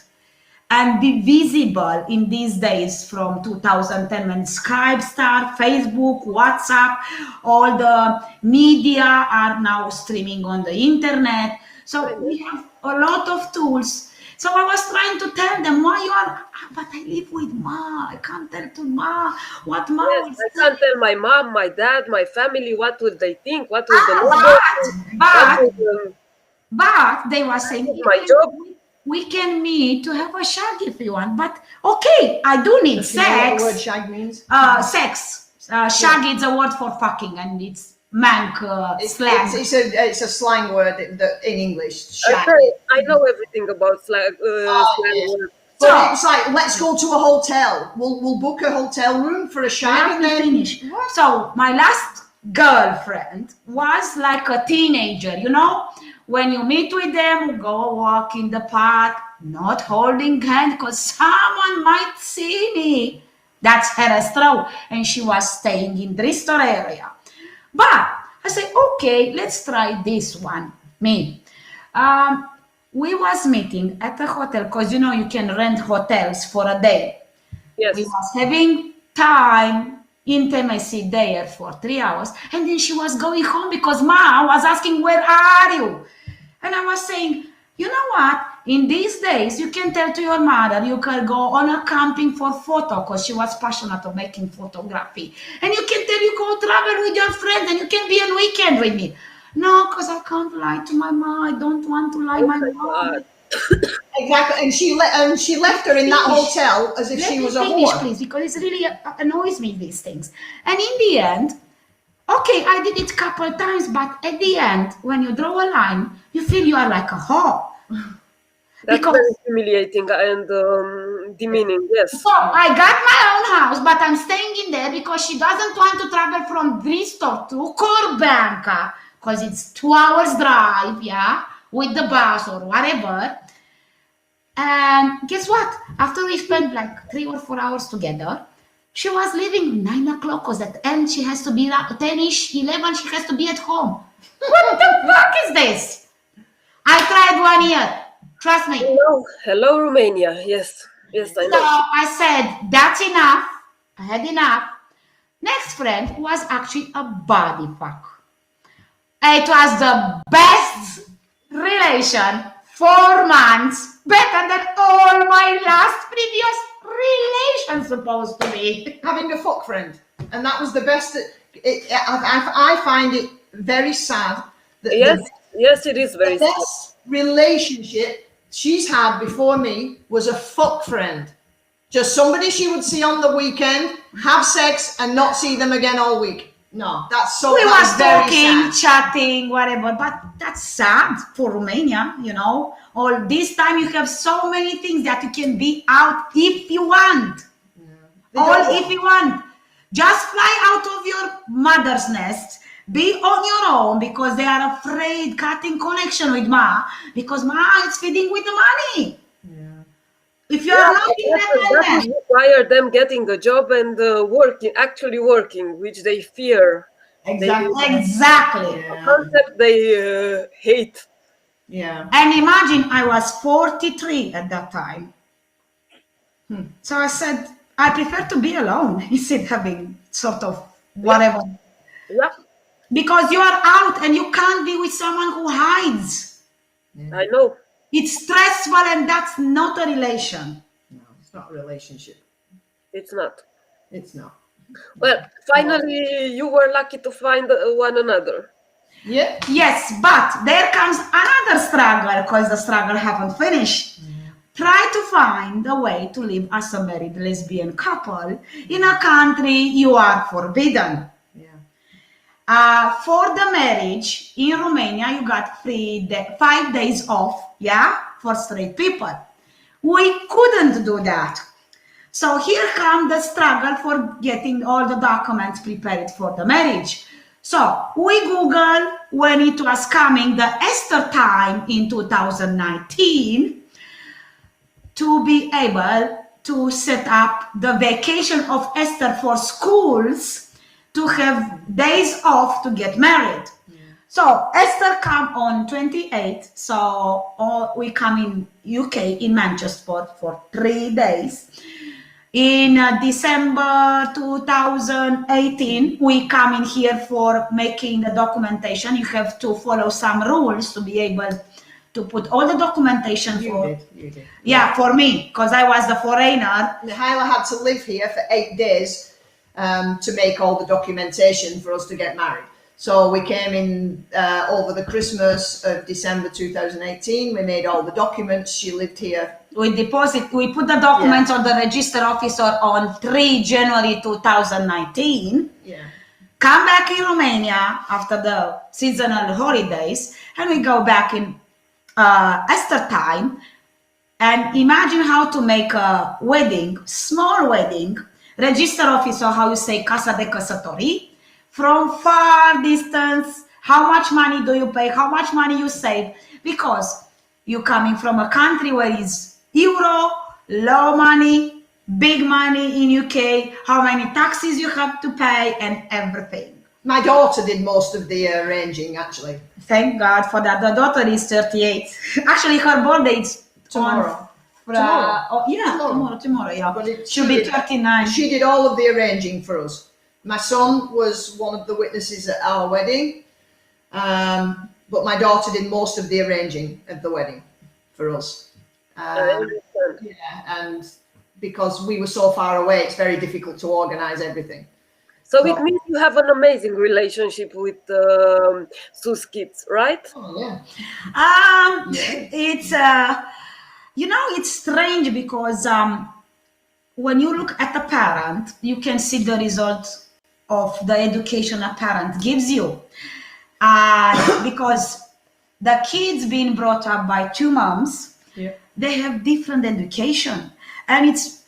and be visible in these days from 2010 when Skype started, Facebook, WhatsApp, all the media are now streaming on the internet. So we have a lot of tools. So I was trying to tell them why you are, but I live with Ma. I can't tell to Ma what Ma will say. I can't tell my mom, my dad, my family, what will they think, what will But they were saying, my job. We can meet to have a shag if you want. But okay, I do need sex. You know what the word shag means? Sex. Shag is a word for fucking, and it's mank slang. It's a slang word in English. Shag. I know everything about slang. Yes. So it's like, let's go to a hotel. We'll book a hotel room for a shag and then finish. So my last girlfriend was like a teenager, you know? When you meet with them, go walk in the park, not holding hand, because someone might see me. That's her restaurant, and she was staying in the restaurant area. But I said, okay, let's try this one. Me. We was meeting at a hotel, because you know you can rent hotels for a day. Yes. We was having time, intimacy there for 3 hours, and then she was going home because Ma was asking, where are you? And I was saying, you know what? In these days, you can tell to your mother, you can go on a camping for photo, because she was passionate of making photography. And you can tell you go travel with your friends and you can be on weekend with me. No, because I can't lie to my mom. I don't want to lie to my mom. Exactly. And she left her in that hotel as if she was a whore. Please, because it really annoys me, these things. And in the end, okay, I did it a couple of times, but at the end, when you draw a line, you feel you are like a whore. That's Because- very humiliating and demeaning, yes. So I got my own house, but I'm staying in there because she doesn't want to travel from Bristol to Corbanca because it's 2 hours drive, yeah, with the bus or whatever. And guess what? After we spent like 3 or 4 hours together, she was leaving 9 o'clock because at end she has to be 10ish, 11, she has to be at home. What the fuck is this? I tried 1 year. Trust me. Hello, Romania. Yes, I So know. I said, that's enough. I had enough. Next friend was actually a body fuck. It was the best relation, 4 months, better than all my last previous relations supposed to be. Having a fuck friend, and that was the best. I find it very sad that Yes, it is very the best relationship she's had before me was a fuck friend. Just somebody she would see on the weekend, have sex, and not see them again all week. No, that's so. We That's was very talking, sad. chatting, whatever, but that's sad for Romania, you know. All this time you have so many things that you can be out if you want. If you want. Just fly out of your mother's nest. Be on your own because they are afraid cutting connection with Ma because Ma is feeding with the money. Yeah. If you are not in that that would require them getting a job and actually working, which they fear. Exactly. A concept they hate. Yeah. And imagine I was 43 at that time. So I said, I prefer to be alone instead of having sort of whatever. Yeah, Because you are out and you can't be with someone who hides. I know. It's stressful and that's not a relation. No, it's not a relationship. It's not. It's not. Well, finally, you were lucky to find one another. Yeah. Yes, but there comes another struggle because the struggle haven't finished. Try to find a way to live as a married lesbian couple in a country you are forbidden. Yeah. For the marriage in Romania, you got 5 days off, yeah, for straight people. We couldn't do that. So here comes the struggle for getting all the documents prepared for the marriage. So we Google when it was coming the Easter time in 2019 to be able to set up the vacation of Easter for schools to have days off to get married. So Easter come on 28th. So we come in UK in Manchester for 3 days. In December 2018, we come in here for making the documentation. You have to follow some rules to be able to put all the documentation You did. Yeah, for me, because I was the foreigner. Mihaela had to live here for 8 days to make all the documentation for us to get married. So we came in over the Christmas of December 2018. We made all the documents. She lived here. We put the documents on the register officer on 3 January 2019. Yeah. Come back in Romania after the seasonal holidays, and we go back in Easter time. And imagine how to make a wedding, small wedding, register officer, how you say, casa de căsătorii, from far distance. How much money do you pay? How much money you save? Because you're coming from a country where is euro, low money, big money in UK, how many taxes you have to pay and everything. My daughter did most of the arranging, actually. Thank God for that. The daughter is 38. Actually, her birthday is Tomorrow. Tomorrow, yeah. But She'll be 39. She did all of the arranging for us. My son was one of the witnesses at our wedding, but my daughter did most of the arranging of the wedding for us. And because we were so far away, it's very difficult to organize everything. So it means you have an amazing relationship with Sue's kids, right? Oh, yeah. It's it's strange because when you look at a parent, you can see the result of the education a parent gives you. Because the kids being brought up by two moms, they have different education. And it's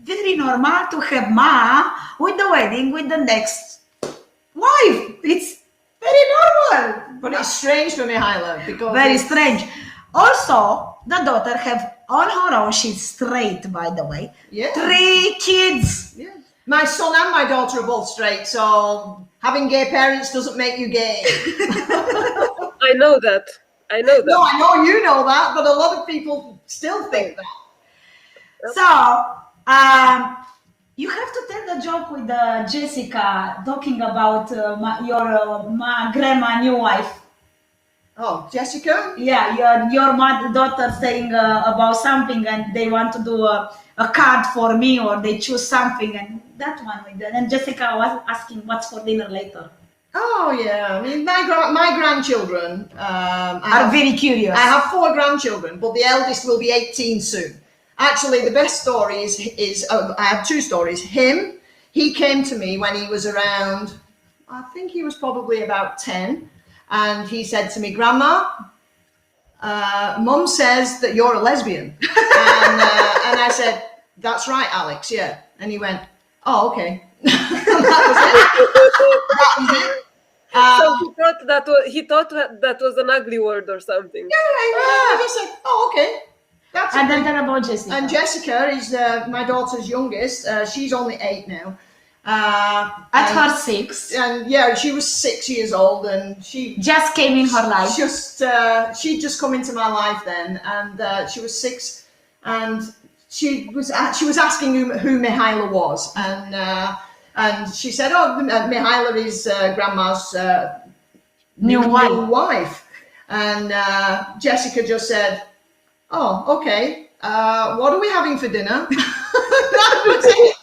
very normal to have ma with the wedding with the next wife. It's very normal. But it's strange for Mihaela because Very strange. Also, the daughter have on her own, she's straight, by the way. Yeah. 3 kids. Yeah. My son and my daughter are both straight, so having gay parents doesn't make you gay. I know that. No, I know you know that, but a lot of people still think that. So, you have to tell the joke with Jessica talking about my grandma new wife. Oh, Jessica? Yeah, your mother, daughter saying about something and they want to do a card for me or they choose something and that one with that. And Jessica was asking what's for dinner later. Oh, yeah. I mean, my grandchildren Are very curious. I have 4 grandchildren, but the eldest will be 18 soon. Actually, the best story is I have 2 stories. He came to me when he was around, I think he was probably about 10. And he said to me, Grandma, Mum says that you're a lesbian. And I said, that's right, Alex, yeah. And he went, oh, okay. That was it. So he thought that was an ugly word or something. Yeah, he said, oh, okay. That's And okay. then tell about Jessica. And Jessica is my daughter's youngest. She's only 8 now. At her 6. And yeah, she was 6 years old, and she Just came in her life. she'd just come into my life then, and she was 6, and she was asking who Mihaela was, and she said, "Oh, Mihaela is Grandma's New wife," and Jessica just said, "Oh, okay. What are we having for dinner?" That was it.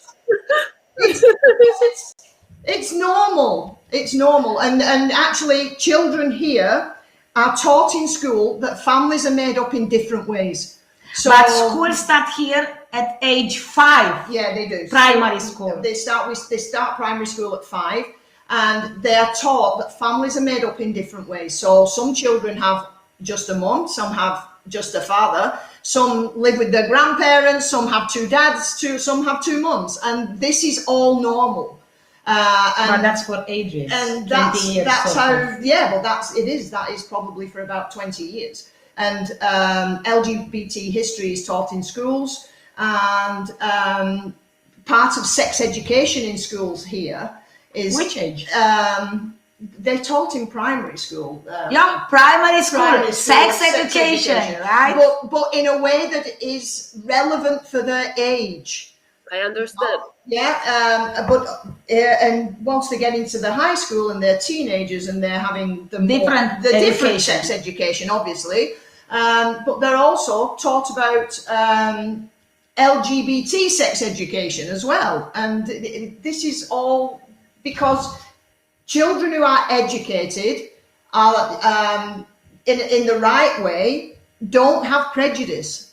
It's normal. It's normal, and actually, children here are taught in school that families are made up in different ways. So, But school start here at age 5. yeah, they do. Primary school. They start primary school at 5, and they are taught that families are made up in different ways. So some children have just a mum, some have just a father, some live with their grandparents, some have 2 dads, some have 2 mums, and this is all normal. But that's for ages. And 20 years. that's so how, far. yeah, well, that is probably for about 20 years. And LGBT history is taught in schools, and part of sex education in schools here is... Which age? They're taught in primary school. Primary school, sex education, right? But in a way that is relevant for their age. I understand. And once they get into the high school and they're teenagers and they're having the different sex education, obviously, but they're also taught about LGBT sex education as well. And this is all because children who are educated are in the right way don't have prejudice.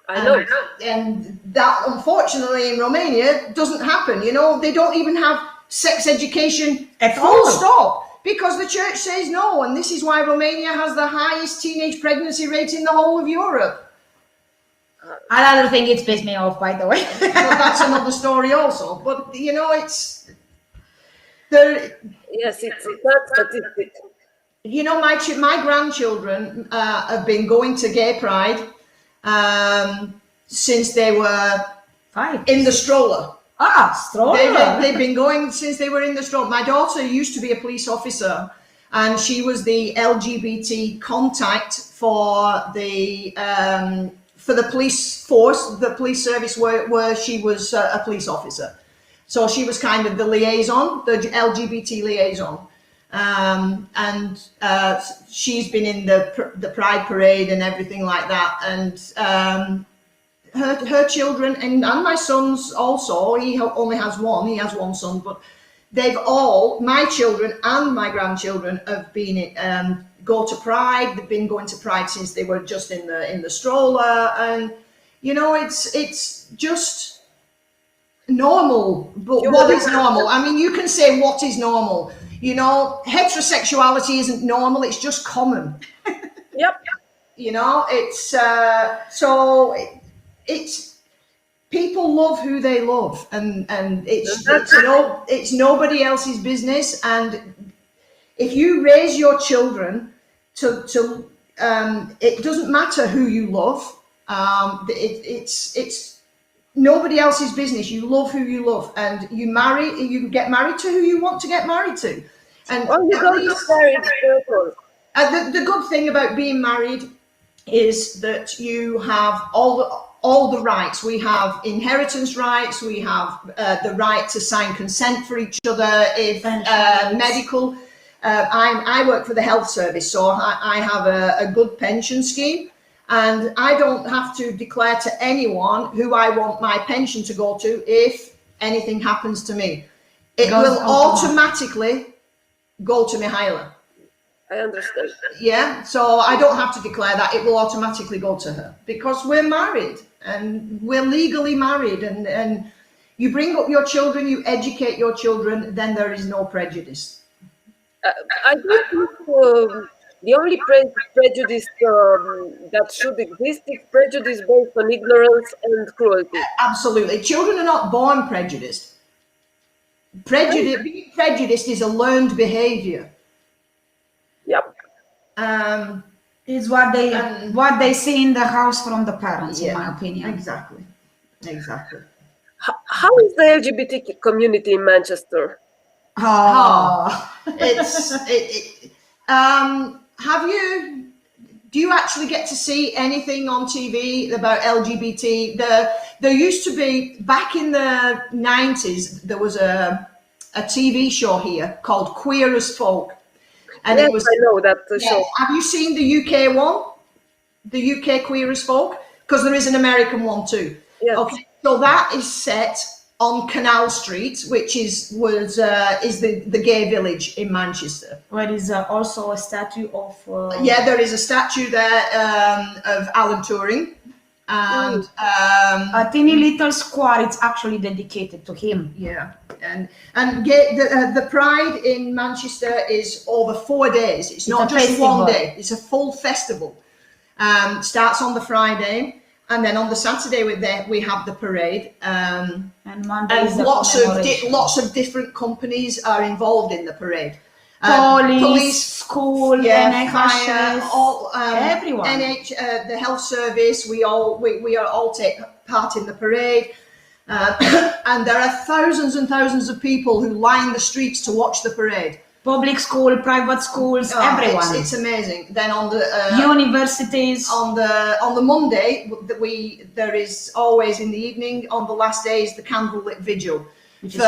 I know. And that, unfortunately, in Romania doesn't happen. You know, they don't even have sex education At full all. stop because the church says no. And this is why Romania has the highest teenage pregnancy rate in the whole of Europe. Another thing it pissed me off, by the way. But that's another story also. But, you know, it's... There, Yes, it's not statistic. you know, my grandchildren have been going to Gay Pride since they were 5. in the stroller. Stroller. They've been going since they were in the stroller. My daughter used to be a police officer, and she was the LGBT contact for the police force, the police service where she was a police officer. So she was kind of the liaison, the LGBT liaison. And she's been in the Pride Parade and everything like that. And her children and my sons also, he only has one, he has one son, but they've all, my children and my grandchildren have been go to Pride. They've been going to Pride since they were just in the stroller. And, you know, it's just normal. But what is normal? I mean, you can say what is normal. You know, heterosexuality isn't normal, it's just common. Yep. You know, it's it's people love who they love, and it's nobody else's business. And if you raise your children to it doesn't matter who you love. It's nobody else's business. You love who you love, and you get married to who you want to get married to. And you go to married people. The good thing about being married is that you have all the rights. We have inheritance rights. We have the right to sign consent for each other. If medical, I work for the health service, so I have a good pension scheme. And I don't have to declare to anyone who I want my pension to go to if anything happens to me. It will automatically go to Mihaela. I understand. Yeah, so I don't have to declare that. It will automatically go to her because we're married and we're legally married. And you bring up your children, you educate your children, then there is no prejudice. I think the only prejudice that should exist is prejudice based on ignorance and cruelty. Absolutely. Children are not born prejudiced. Being prejudiced is a learned behavior. Yep. It's what they see in the house from the parents, in my opinion. Exactly. How is the LGBT community in Manchester? Do you actually get to see anything on TV about LGBT? There used to be, back in the 90s, there was a TV show here called Queer as Folk. And yes, it was, I know that show. Have you seen the UK one? The UK Queer as Folk? Because there is an American one too. Yes. Okay, so that is set on Canal Street, which is the gay village in Manchester. Where is also a statue of... there is a statue there of Alan Turing. And a teeny little square, it's actually dedicated to him. Yeah, and the Pride in Manchester is over 4 days. It's not just festival. 1 day. It's a full festival. Starts on the Friday, and then on the Saturday we have the parade. And lots of different companies are involved in the parade. Police, school, fire, everyone. The health service. We all take part in the parade, and there are thousands and thousands of people who line the streets to watch the parade. Public school, private schools, everyone. It's amazing. Then on the universities, on the Monday, there is always in the evening. On the last day is the candlelit vigil. Which is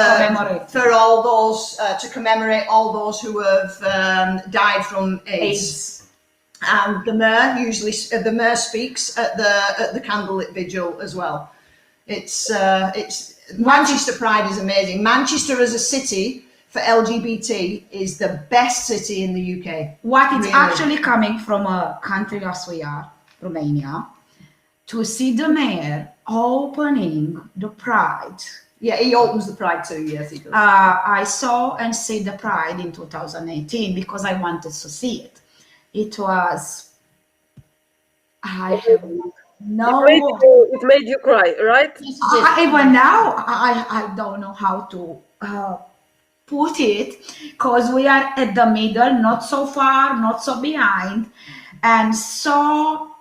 for all those to commemorate all those who have died from AIDS. And the mayor speaks at the candlelit vigil as well. It's Manchester Pride is amazing. Manchester as a city for LGBT is the best city in the UK. What is actually coming from a country as we are, Romania, to see the mayor opening the Pride. Yeah, he opens the Pride too, yes, he does. I saw and see the Pride in 2018 because I wanted to see it. It was... It made you cry, right? Even now, I don't know how to put it, because we are at the middle, not so far, not so behind, and so...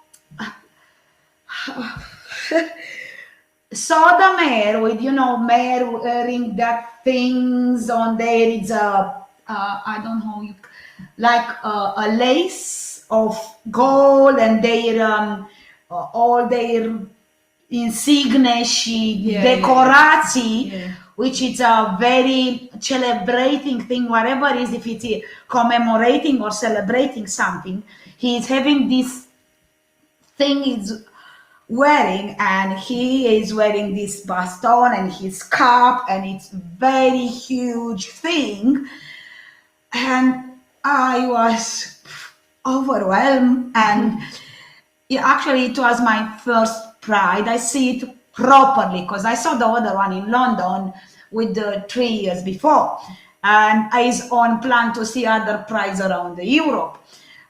Saw the mayor with, mayor wearing that things on there. It's I don't know, like a lace of gold, and their all their insignia, decoracji, which is a very celebrating thing, whatever it is, if it's commemorating or celebrating something. He's having this thing is wearing, and he is wearing this baston and his cap, and it's very huge thing, and I was overwhelmed. And actually it was my first Pride. I see it properly because I saw the other one in London with the 3 years before, and I is on plan to see other Prides around Europe.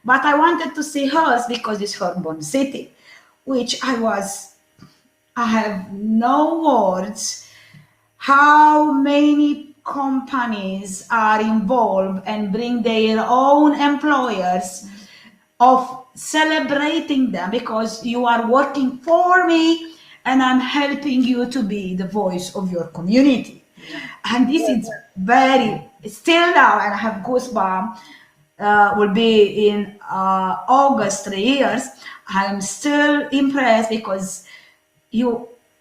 But I wanted to see hers because it's her born city, which I have no words how many companies are involved and bring their own employers of celebrating them because you are working for me and I'm helping you to be the voice of your community. And this is very, still now, and I have goosebumps, will be in August, 3 years. I'm still impressed because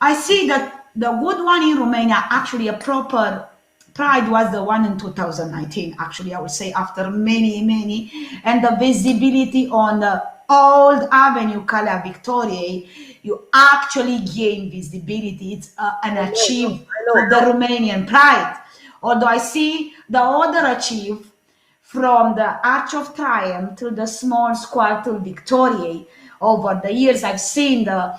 I see that the good one in Romania, actually a proper Pride was the one in 2019, actually, I would say, after many, and the visibility on the old Avenue, Calea Victoriei, you actually gain visibility. It's an achievement for the Romanian Pride. Although I see the other achieve from the Arch of Triumph to the small square to Victoriei. Over the years, I've seen the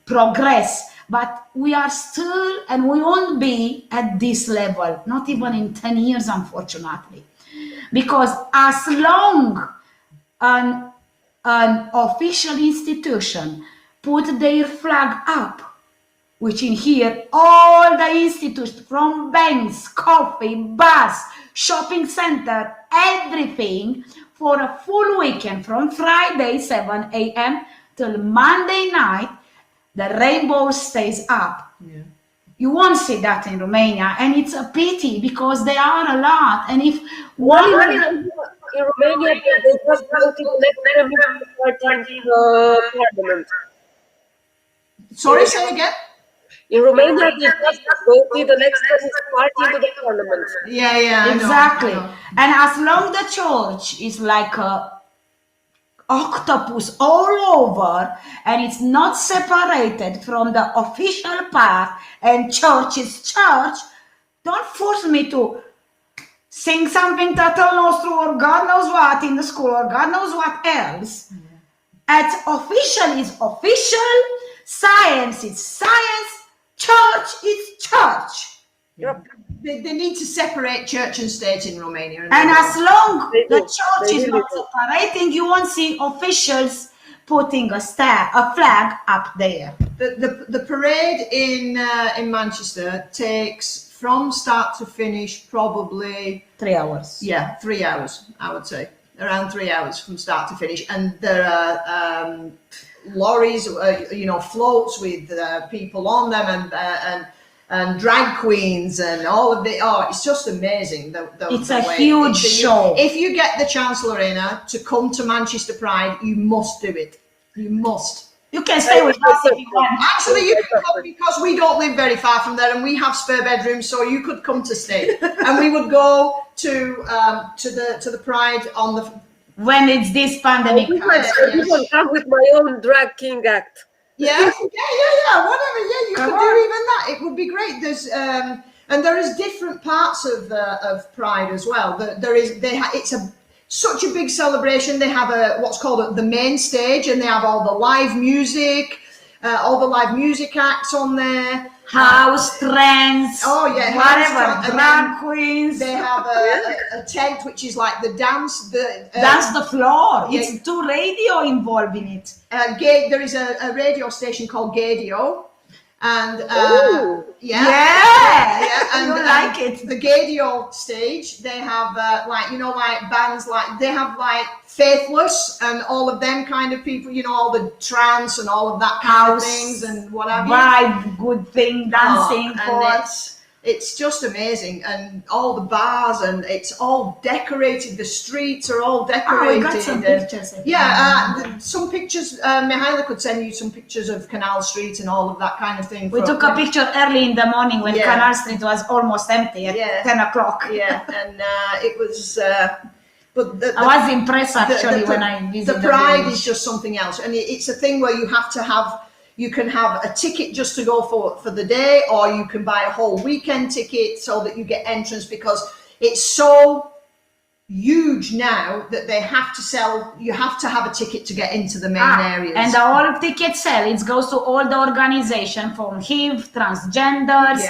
progress. But we are still, and we won't be at this level, not even in 10 years, unfortunately. Because as long an official institution put their flag up, which in here, all the institutions, from banks, coffee, bus, shopping center, everything, for a full weekend, from Friday, 7 a.m. till Monday night, the rainbow stays up. Yeah. You won't see that in Romania, and it's a pity because there are a lot. And if in Romania, they just voted the party in parliament. Sorry, say again? In Romania, they just voted the next party to the parliament. Yeah, exactly. I know. And as long the church is like a octopus all over and it's not separated from the official part and church is church, don't force me to sing something Tatăl Nostru or God knows what in the school or God knows what else. At official is official, science is science, church is church. Yep. They need to separate church and state in Romania. And as long the church is not separating, you won't see officials putting a flag up there. The parade in Manchester takes from start to finish probably 3 hours. Yeah, 3 hours, I would say. Around 3 hours from start to finish. And there are lorries, floats with people on them and drag queens and all of it. Oh, it's just amazing. It's a huge show. If you get the chance, Lorena, to come to Manchester Pride, you must do it. You must. You can stay with us if you want. Actually, you can come because we don't live very far from there and we have spare bedrooms, so you could come to stay. And we would go to the Pride on the... When it's this pandemic. You can come with my own drag king act. Yeah, whatever. Yeah, you could do even that. It would be great. There's and there is different parts of Pride as well. It's such a big celebration. They have what's called the main stage, and they have all the live music, acts on there. House trends. Oh yeah, whatever. Drag queens. They have a tent which is like the dance. Dance the floor. Yeah. It's too radio involved in it. There is a radio station called Gadio, and and you like it. The Gadio stage, they have bands they have Faithless and all of them kind of people, all the trance and all of that kind of things and whatever. Vibe, good thing, dancing. It's just amazing, and all the bars, and it's all decorated. The streets are all decorated. We got some pictures. Some pictures. Mihaela could send you some pictures of Canal Street and all of that kind of thing. We took a picture early in the morning when Canal Street was almost empty at 10 o'clock. Yeah, and it was... But I was impressed actually when I visited. The Pride is just something else, and it's a thing where you can have a ticket just to go for the day, or you can buy a whole weekend ticket so that you get entrance, because it's so huge now that they have to sell. You have to have a ticket to get into the main areas. And the whole ticket sale, it goes to all the organization from HIV, transgenders,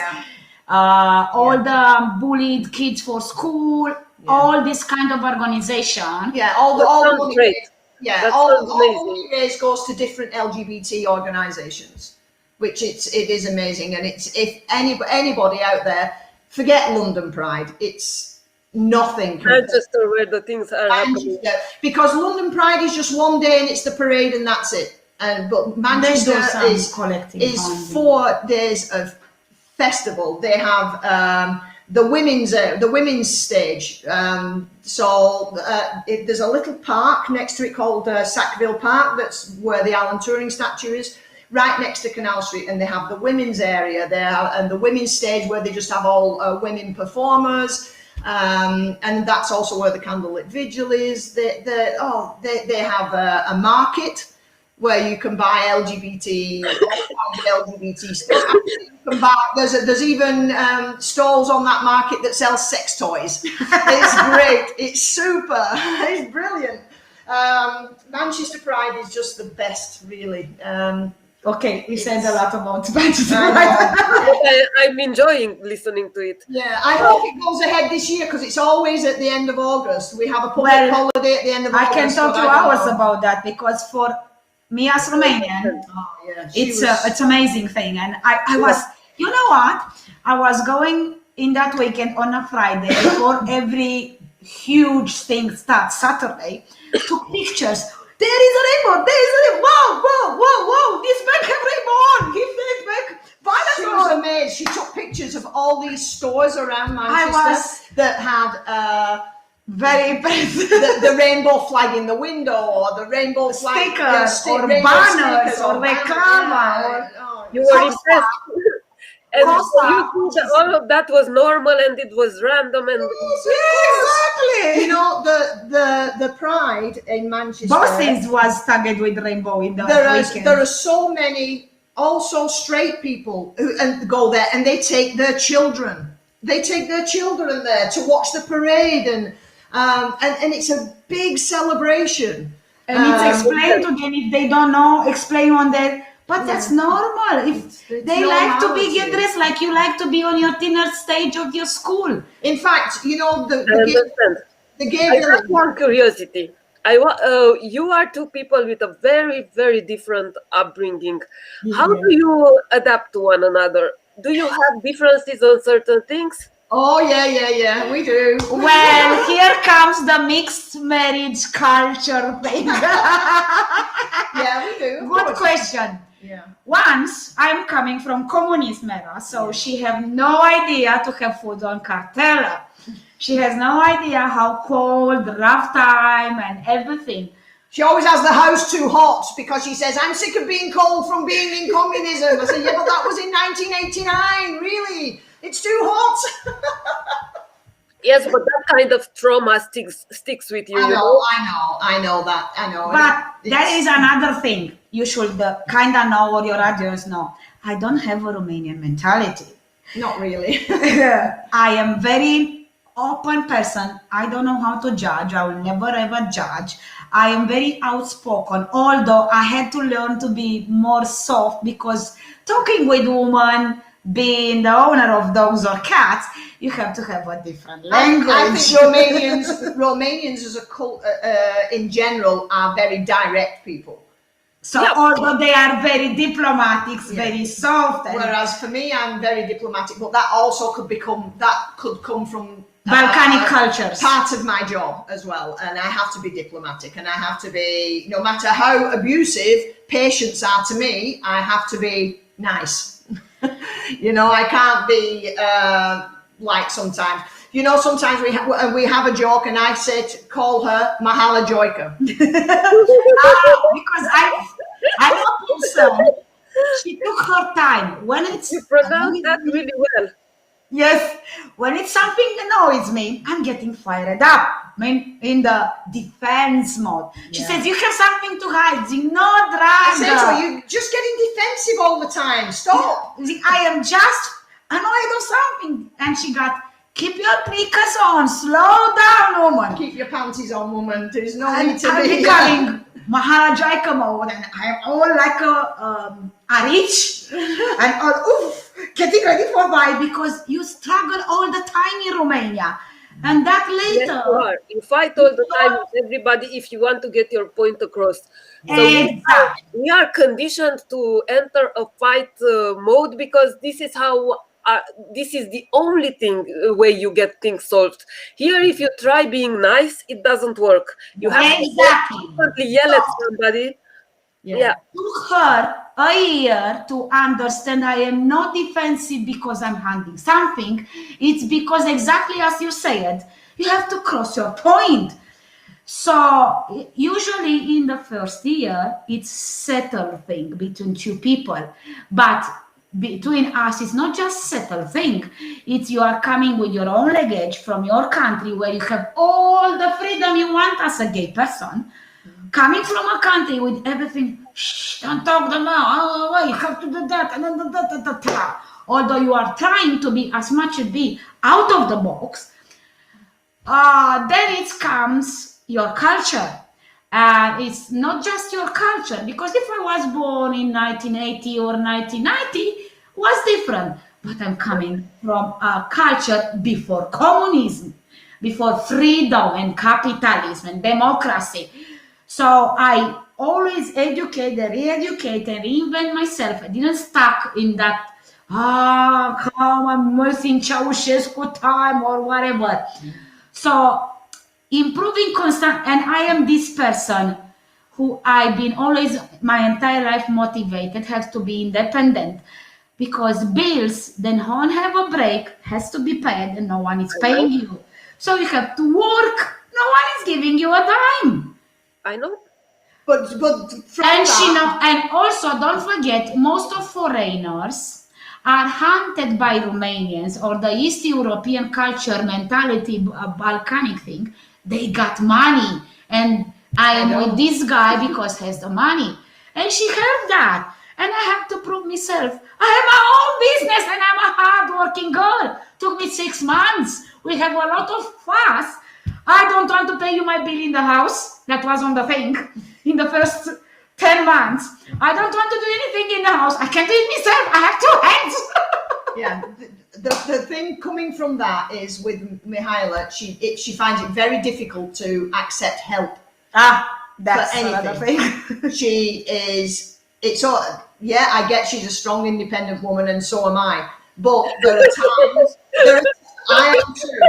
all the bullied kids for school. all this kind of organization. Yeah, all the money. Great. Yeah, all the money raised goes to different LGBT organisations, which it is amazing. And it's, if anybody out there, forget London Pride. It's nothing. Manchester, where the things are happening. Because London Pride is just one day and it's the parade and that's it. But Manchester is 4 days of festival. They have the women's stage. There's a little park next to it called Sackville Park. That's where the Alan Turing statue is, right next to Canal Street. And they have the women's area there and the women's stage where they just have all women performers. And that's also where the candlelit vigil is. They have a market where you can buy LGBT stuff. You can buy, there's even stalls on that market that sell sex toys. It's great. It's super. It's brilliant. Manchester Pride is just the best, really. Okay, we said a lot about Manchester. I'm enjoying listening to it. Yeah, I hope it goes ahead this year because it's always at the end of August. We have a public holiday at the end of August. I can talk 2 hours about that because for me as Romanian, it's amazing thing. And I was, you know what? I was going in that weekend on a Friday before every huge thing starts Saturday, took pictures. There is a rainbow, whoa, this man have rainbow on, give it back. She was amazed. She took pictures of all these stores around Manchester that had very impressive the rainbow flag in the window or the rainbow flag stickers or banners or reclama. You were impressed. And you think all of that was normal and it was random and exactly. You know, the Pride in Manchester. Buses was tagged with rainbow in the weekend. There are so many also straight people who go there and they take their children. They take their children there to watch the parade and it's a big celebration. And it's explained to them if they don't know, explain on that. But that's normal. If they like to be get dressed like you like to be on your dinner stage of your school. In fact, you know, the gay I have one curiosity. You are two people with a very, very different upbringing. Yeah. How do you adapt to one another? Do you have differences on certain things? Oh, yeah, we do. Well, here comes the mixed marriage culture thing. Yeah, we do. Good question. Yeah. Once I'm coming from communism era, so she have no idea to have food on cartella. She has no idea how cold, rough time and everything. She always has the house too hot because she says, I'm sick of being cold from being in communism. I said, yeah, but that was in 1989, really. It's too hot. Yes, but that kind of trauma sticks with you. I know that. But there is another thing. You should kind of know, or your audience know. I don't have a Romanian mentality. Not really. I am very open person. I don't know how to judge. I will never ever judge. I am very outspoken, although I had to learn to be more soft because talking with women, being the owner of dogs or cats, you have to have a different language. I think Romanians as a cult, in general, are very direct people. So although they are very diplomatic, very soft. Whereas for me, I'm very diplomatic, but that also could come from Balkanic cultures. Part of my job as well. And I have to be diplomatic and I have to be, no matter how abusive patients are to me, I have to be nice. You know, I can't be like sometimes. You know, sometimes we have a joke and I say call her Mihaela Joica. Because I'm a person. She took her time. When it's you pronounce that really well. Yes, when it's something that annoys me, I'm getting fired up. I mean, in the defense mode. She says, you have something to hide. No, Draga. You're just getting defensive all the time. Stop. I am just annoyed of something. And she got, keep your knickers on. Slow down, woman. Keep your panties on, woman. There's no need to I'm be becoming Mihaela Joica mode. And I'm all like a rich and all, getting ready for why, because you struggle all the time in Romania. And that later... Yes, you are. You fight all the time with everybody if you want to get your point across. So Exactly. we are conditioned to enter a fight mode because this is how... this is the only way you get things solved. Here, if you try being nice, it doesn't work. You have to constantly yell at somebody. Yeah. It took her a year to understand I am not defensive because I'm handling something. It's because exactly as you said, you have to cross your point. So usually in the first year, it's settled thing between two people. But between us, it's not just settled thing. It's you are coming with your own luggage from your country where you have all the freedom you want as a gay person. Coming from a country with everything, shh, don't talk them out, oh, you have to do that, and although you are trying to be as much as be out of the box, then it comes your culture. It's not just your culture, because if I was born in 1980 or 1990, was different. But I'm coming from a culture before communism, before freedom and capitalism and democracy. So I always educate and re-educate and reinvent myself. I didn't stuck in that, how I'm missing Ceausescu time or whatever. So improving constant, and I am this person who I've been always my entire life motivated, has to be independent, because bills then don't have a break, has to be paid, and no one is paying you. So you have to work. No one is giving you a dime. I know. But and also don't forget, most of foreigners are hunted by Romanians or the East European culture mentality, Balkanic thing. They got money, and I am with this guy because he has the money. And she heard that. And I have to prove myself. I have my own business and I'm a hard-working girl. Took me 6 months. We have a lot of fuss. I don't want to pay you my bill in the house. That was on the thing in the first 10 months. I don't want to do anything in the house. I can't do it myself. I have 2 hands. Yeah, the thing coming from that is with Mihaela, she finds it very difficult to accept help. That's another thing. She is, it's all, yeah, I get she's a strong, independent woman, and so am I. But there are times, I am too,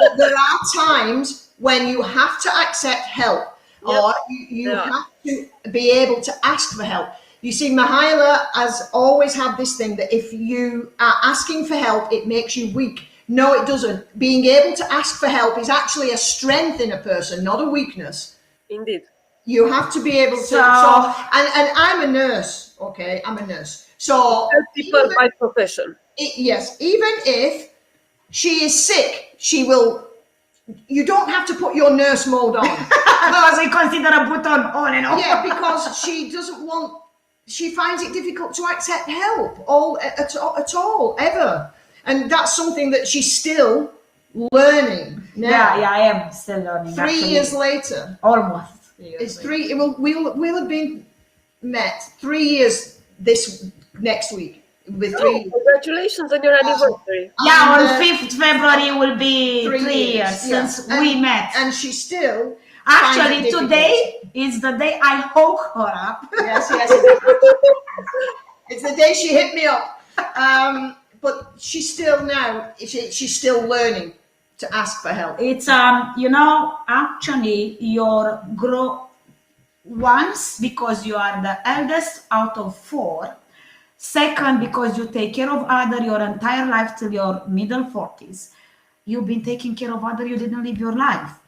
but there are times when you have to accept help, or you have to be able to ask for help. You see, Mihaela has always had this thing that if you are asking for help, it makes you weak. No, it doesn't. Being able to ask for help is actually a strength in a person, not a weakness. Indeed. You have to be able to. And I'm a nurse, okay? I'm a nurse. So people by profession. Yes, even if she is sick, she will. You don't have to put your nurse mode on. Because we consider a button on and off. Yeah, because she doesn't want. She finds it difficult to accept help at all, ever. And that's something that she's still learning now. Yeah, I am still learning. 3 years later. Almost. It's 3. We'll have been met 3 years this next week. With 3 years. Congratulations on your anniversary. Yeah, on 5th February will be 3 years since we met. And she still. Actually, today is the day I hook her up. Yes. It's the day she hit me up. But she's still now. She's still learning to ask for help. It's actually your once because you are the eldest out of 4. Second, because you take care of other your entire life till your middle 40s. You've been taking care of other. You didn't live your life.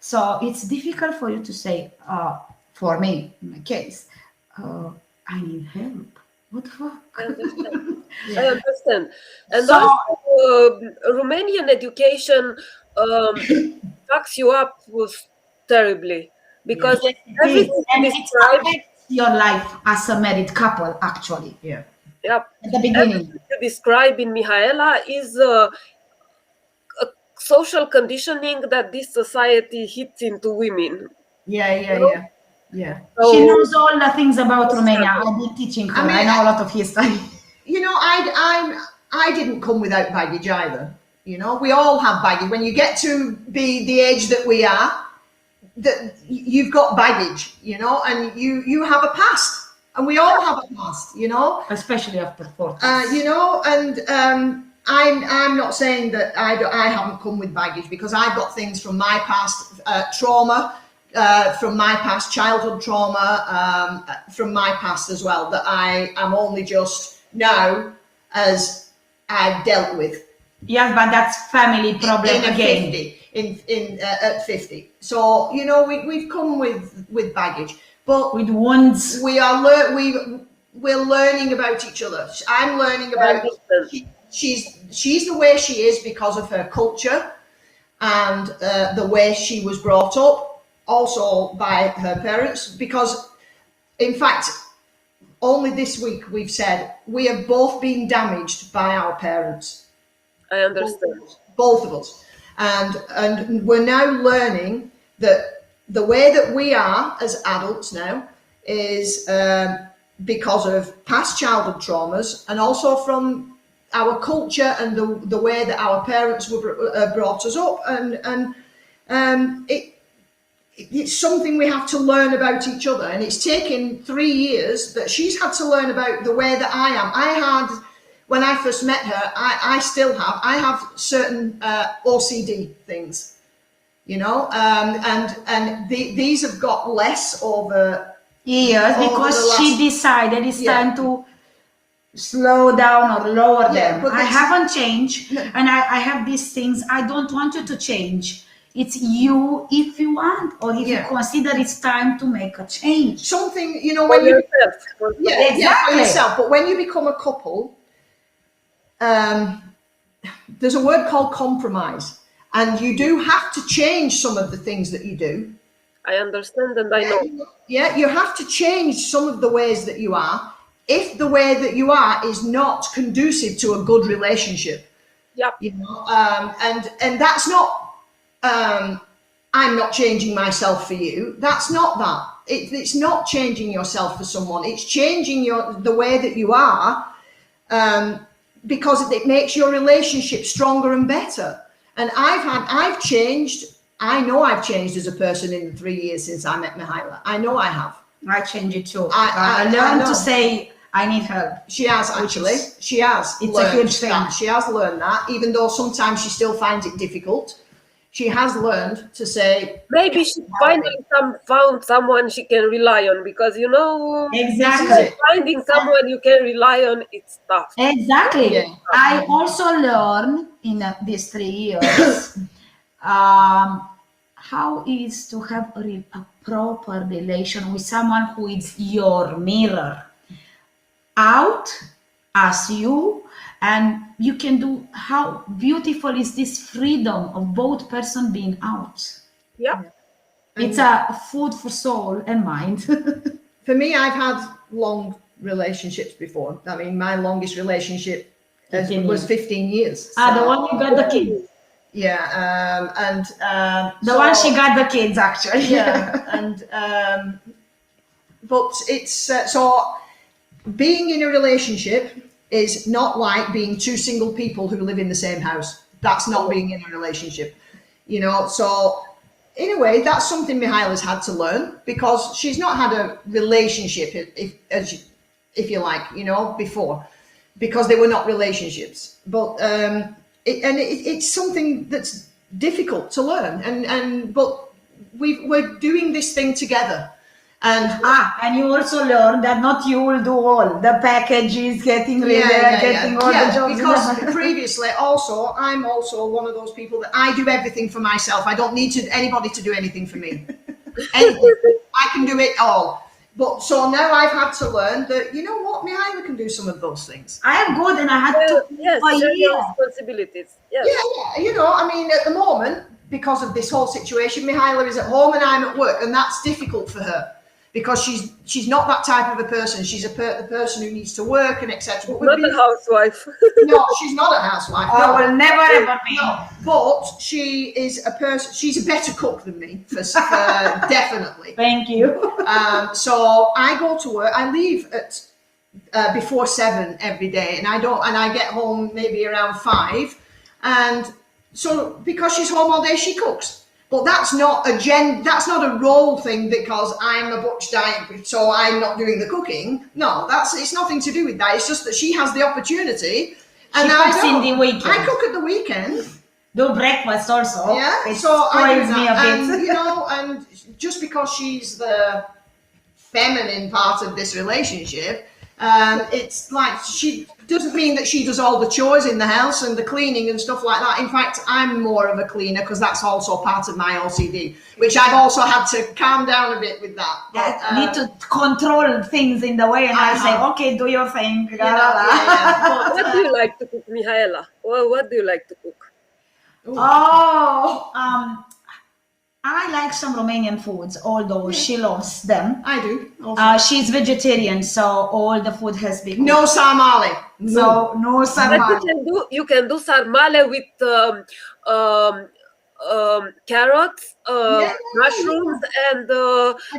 So it's difficult for you to say, for me, in my case, I need help. What the fuck? I understand. And also, Romanian education fucks you up terribly because everything described your life as a married couple, actually. Yeah. Yep. At the beginning. Everything you describe in Mihaela is a social conditioning that this society hits into women. Yeah. So, she knows all the things about Romania. I've been teaching her. I know a lot of history. I didn't come without baggage either. You know, we all have baggage. When you get to be the age that we are, that you've got baggage, you know, and you have a past. And we all have a past, you know, especially after 40. You know, and I'm not saying that I haven't come with baggage, because I've got things from my past, trauma, from my past, childhood trauma, from my past as well, that I am only just now as I've dealt with. Yes, but that's family problem again. 50, at 50. So, you know, we've come with baggage. But with wounds, we're learning about each other. I'm learning about she's the way she is because of her culture and the way she was brought up, also by her parents. Because, in fact, only this week we've said we have both been damaged by our parents. I understand. Both of us, and we're now learning that the way that we are as adults now is because of past childhood traumas, and also from our culture and the way that our parents were brought us up, and it's something we have to learn about each other. And it's taken 3 years that she's had to learn about the way that I am. I had, when I first met her, I still have, I have certain OCD things. You know, and these have got less over years, because she decided it's time to slow down or lower them. But I haven't changed, and I have these things. I don't want you to change. It's you if you want, or if you consider it's time to make a change. Something, you know, when you yourself. For yourself. But when you become a couple, there's a word called compromise. And you do have to change some of the things that you do. I understand, and I know. Yeah, you have to change some of the ways that you are, if the way that you are is not conducive to a good relationship. Yeah. You know, and that's not. I'm not changing myself for you. That's not that. It's not changing yourself for someone. It's changing the way that you are, because it makes your relationship stronger and better. And I've changed. I know I've changed as a person in the 3 years since I met Mihaela. I know I have. I changed it too. I learned to say I need help. She has, actually. She has. It's a huge thing. She has learned that, even though sometimes she still finds it difficult. She has learned to say. Maybe she finally found someone she can rely on, because, you know, exactly, finding someone you can rely on, it's tough. Exactly. Yeah. I also learned in these 3 years how it is to have a proper relation with someone who is your mirror, out as you, and you can do. How beautiful is this freedom of both person being out? Yeah, it's a food for soul and mind. For me, I've had long relationships before. I mean, my longest relationship was 15 years. The one you got the kids. Yeah, and the one she got the kids, actually. Yeah, and but it's so being in a relationship is not like being two single people who live in the same house. That's not being in a relationship, you know. So in a way, that's something Mihaela's had to learn, because she's not had a relationship, if you like, you know, before, because they were not relationships. But it's something that's difficult to learn, but we're doing this thing together. And you also learn that not you will do all the packages, getting all the jobs. Because previously, I'm also one of those people that I do everything for myself. I don't need anybody to do anything for me. I can do it all. But so now I've had to learn that, you know what, Mihaela can do some of those things. I am good, and I had to. Yes, your responsibilities. Yes. Yeah. You know, I mean, at the moment, because of this whole situation, Mihaela is at home and I'm at work, and that's difficult for her. Because she's not that type of a person. She's a person who needs to work and etc. Not a housewife. No, she's not a housewife. No, will never ever be. No, but she is a person. She's a better cook than me, for definitely. Thank you. So I go to work. I leave at before 7 every day, and I get home maybe around 5. And So because she's home all day, she cooks. But that's not a role thing because I'm a butch diet, so I'm not doing the cooking. No, it's nothing to do with that. It's just that she has the opportunity. And she cooks in the weekend. I cook at the weekend. Do breakfast also. Yeah, it so I do me a that. bit. And just because she's the feminine part of this relationship, it's like she doesn't mean that she does all the chores in the house and the cleaning and stuff like that. In fact, I'm more of a cleaner because that's also part of my OCD, which I've also had to calm down a bit with that. But, need to control things in the way, and I say, okay, do your thing. What do you like to cook, Mihaela? Well, what do you like to cook? I like some Romanian foods, although she loves them. I do. She's vegetarian, so all the food has been no sarmale. So no sarmale. You can do sarmale with carrots, mushrooms, and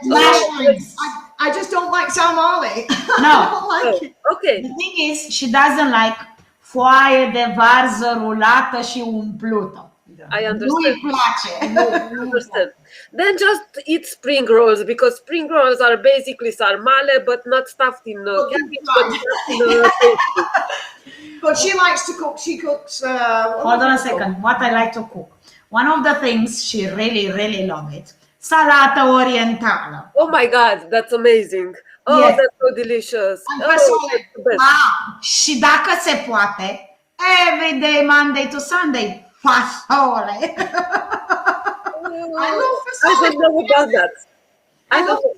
mushrooms. I just don't like sarmale. No. I don't like it. Okay. The thing is, she doesn't like foaie de varză rulată și umplută. I understand. Nu-i place. I understand. Then just eat spring rolls, because spring rolls are basically sarmale, but not stuffed in cabbage, but stuffed in pastry. But she likes to cook. She cooks. Hold on a second. What I like to cook. One of the things she really, really loves it. Salată orientală. Oh my God, that's amazing. Oh, yes. That's so delicious. Și dacă se poate, every day, Monday to Sunday, fasole. I love fasole. I don't know about that. I don't know.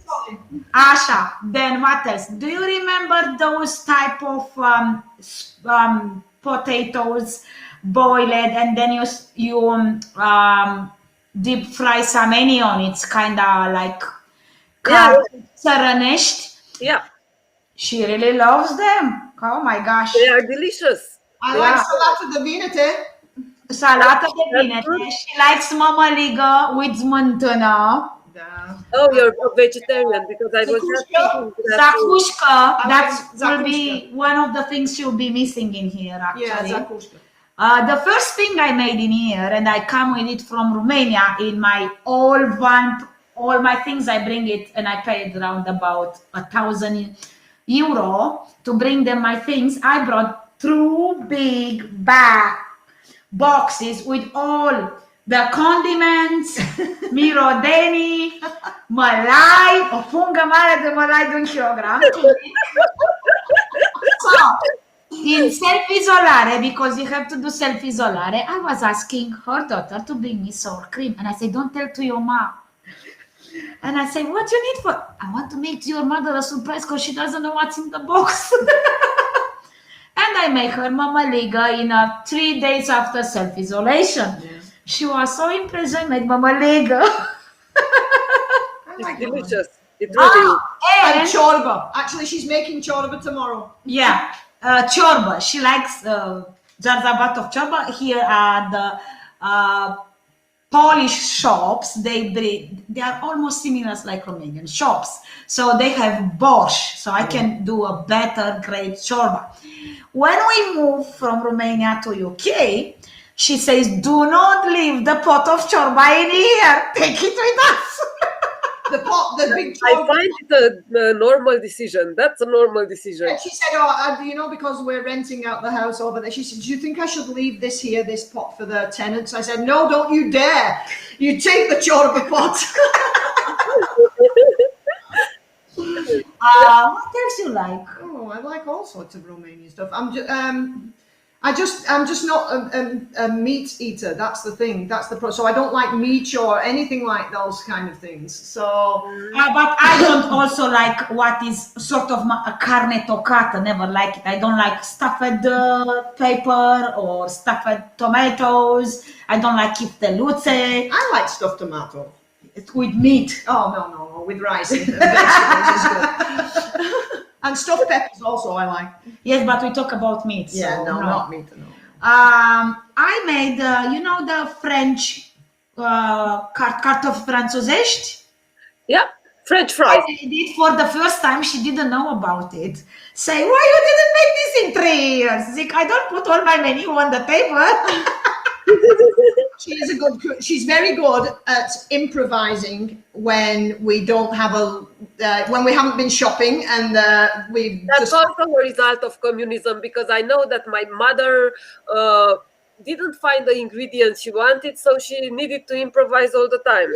Asha, then what else? Do you remember those type of potatoes boiled and then you deep fry some onion? It's kind of like țărănești. Yeah. She really loves them. Oh my gosh. They are delicious. I like salată de vinete. Salată de vinete. She likes mămăligă with smântână. Oh, you're a vegetarian, because I was just thinking Zakushka. That will be one of the things you'll be missing in here, actually. Yeah, zakushka. The first thing I made in here, and I come with it from Romania in my all my things, I bring it and I paid around about €1,000 to bring them my things. I brought 2 big boxes with all the condiments, mirodeni, mălai, o pungă mare de mălai de 1 kilogram. So, in self-izolare, because you have to do self-izolare, I was asking her daughter to bring me sour cream. And I said, don't tell to your mom. And I say, what do you need for? I want to make your mother a surprise because she doesn't know what's in the box. And I make her mămăligă in 3 days after self-isolation. Yeah. She was so impressed. I made mămăligă. It's delicious. It really is. And ciorba. Actually, she's making ciorba tomorrow. Yeah, ciorba. She likes jarzabat of ciorba. Here are the Polish shops. They are almost similar like Romanian shops. So they have borscht. So I can do a better great ciorba. When we moved from Romania to UK, she says, do not leave the pot of ciorba in here. Take it with us. The big I find it a normal decision. That's a normal decision. And she said, because we're renting out the house over there, she said, do you think I should leave this pot for the tenants? I said, no, don't you dare. You take the ciorba pot. What else you like? Oh, I like all sorts of Romanian stuff. I'm just not a meat eater. That's the thing. So I don't like meat or anything like those kind of things. So, but I don't also like what is sort of carne tocată. Never like it. I don't like stuffed pepper or stuffed tomatoes. I don't like ifteluțe. I like stuffed tomato. With meat. Oh no, with rice and vegetables is good. And stuffed peppers also I like. Yes, but we talk about meat. Yeah, so no, not meat. No. I made, the French cartofi franțuzești? Yeah, French fries. I did for the first time. She didn't know about it. Say, why you didn't make this in 3 years? Like, I don't put all my menu on the table. She's very good at improvising when we don't have when we haven't been shopping and That's also a result of communism, because I know that my mother didn't find the ingredients she wanted, so she needed to improvise all the time.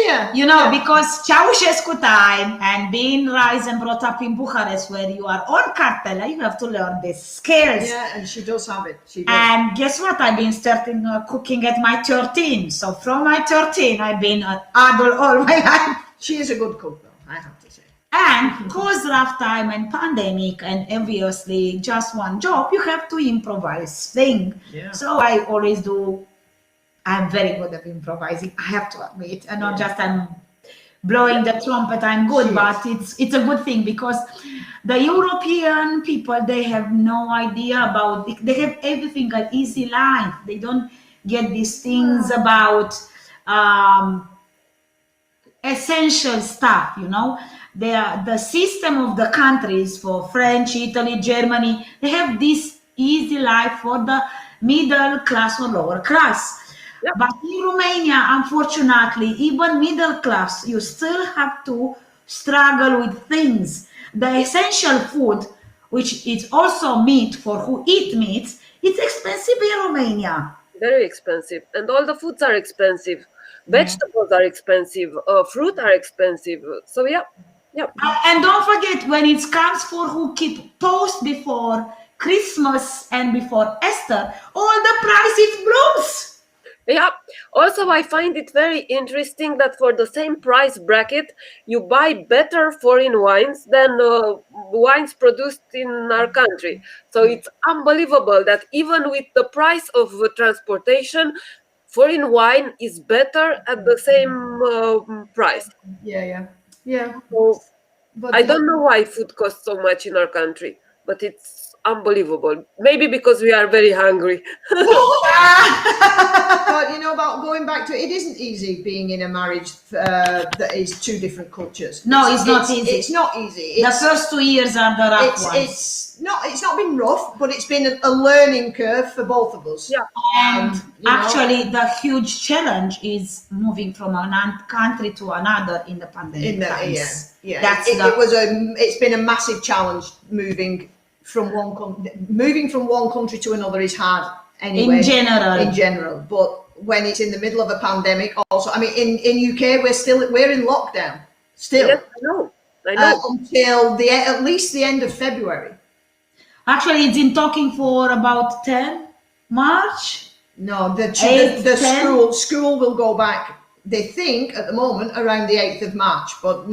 Yeah. You know, because Ceausescu time and being raised and brought up in Bucharest, where you are on cartela, you have to learn the skills. Yeah, and she does have it. She does. And guess what? I've been starting cooking at my 13. So from my 13, I've been an adult all my life. She is a good cook, though, I have to say. And because rough time and pandemic and obviously just one job, you have to improvise thing. Yeah. So I always do. I'm very good at improvising, I have to admit, and not just I'm blowing the trumpet, I'm good, but it's a good thing, because the European people, they have no idea about it. They have everything an easy life. They don't get these things about essential stuff, you know. The system of the countries for French, Italy, Germany, they have this easy life for the middle class or lower class. Yep. But in Romania, unfortunately, even middle class, you still have to struggle with things. The essential food, which is also meat for who eat meat, it's expensive in Romania. Very expensive. And all the foods are expensive. Vegetables are expensive. Fruit are expensive. So, yeah. And don't forget, when it comes for who keep post before Christmas and before Easter, all the prices blooms. Yeah. Also, I find it very interesting that for the same price bracket, you buy better foreign wines than wines produced in our country. So it's unbelievable that even with the price of transportation, foreign wine is better at the same price. Yeah. So I don't know why food costs so much in our country, but it's unbelievable. Maybe because we are very hungry. But you know, about going back to it, isn't easy being in a marriage that is two different cultures. No, it's not easy. It's not easy. The first 2 years are the rough ones. It's not been rough, but it's been a learning curve for both of us. Yeah. And actually, the huge challenge is moving from one country to another in the pandemic times. Yeah. It's been a massive challenge moving from one country to another is hard anyway. In general, but when it's in the middle of a pandemic, also, I mean, in UK we're in lockdown still. Yes, I know. Until at least the end of February. Actually, it's been talking for about 10 March. No, the school will go back. They think at the moment around the 8th of March, but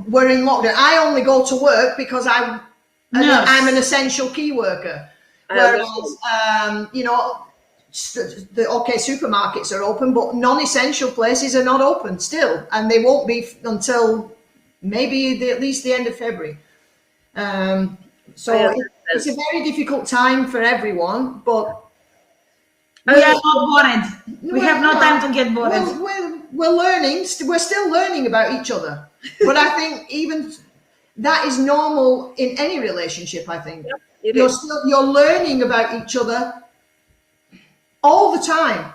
we're in lockdown. I only go to work because I'm an essential key worker. Whereas, supermarkets are open, but non-essential places are not open still, and they won't be until maybe at least the end of February. So it's a very difficult time for everyone, but we are not bored. We have no time to get bored. We're learning. We're still learning about each other. But I think even that is normal in any relationship. I think you're learning about each other all the time.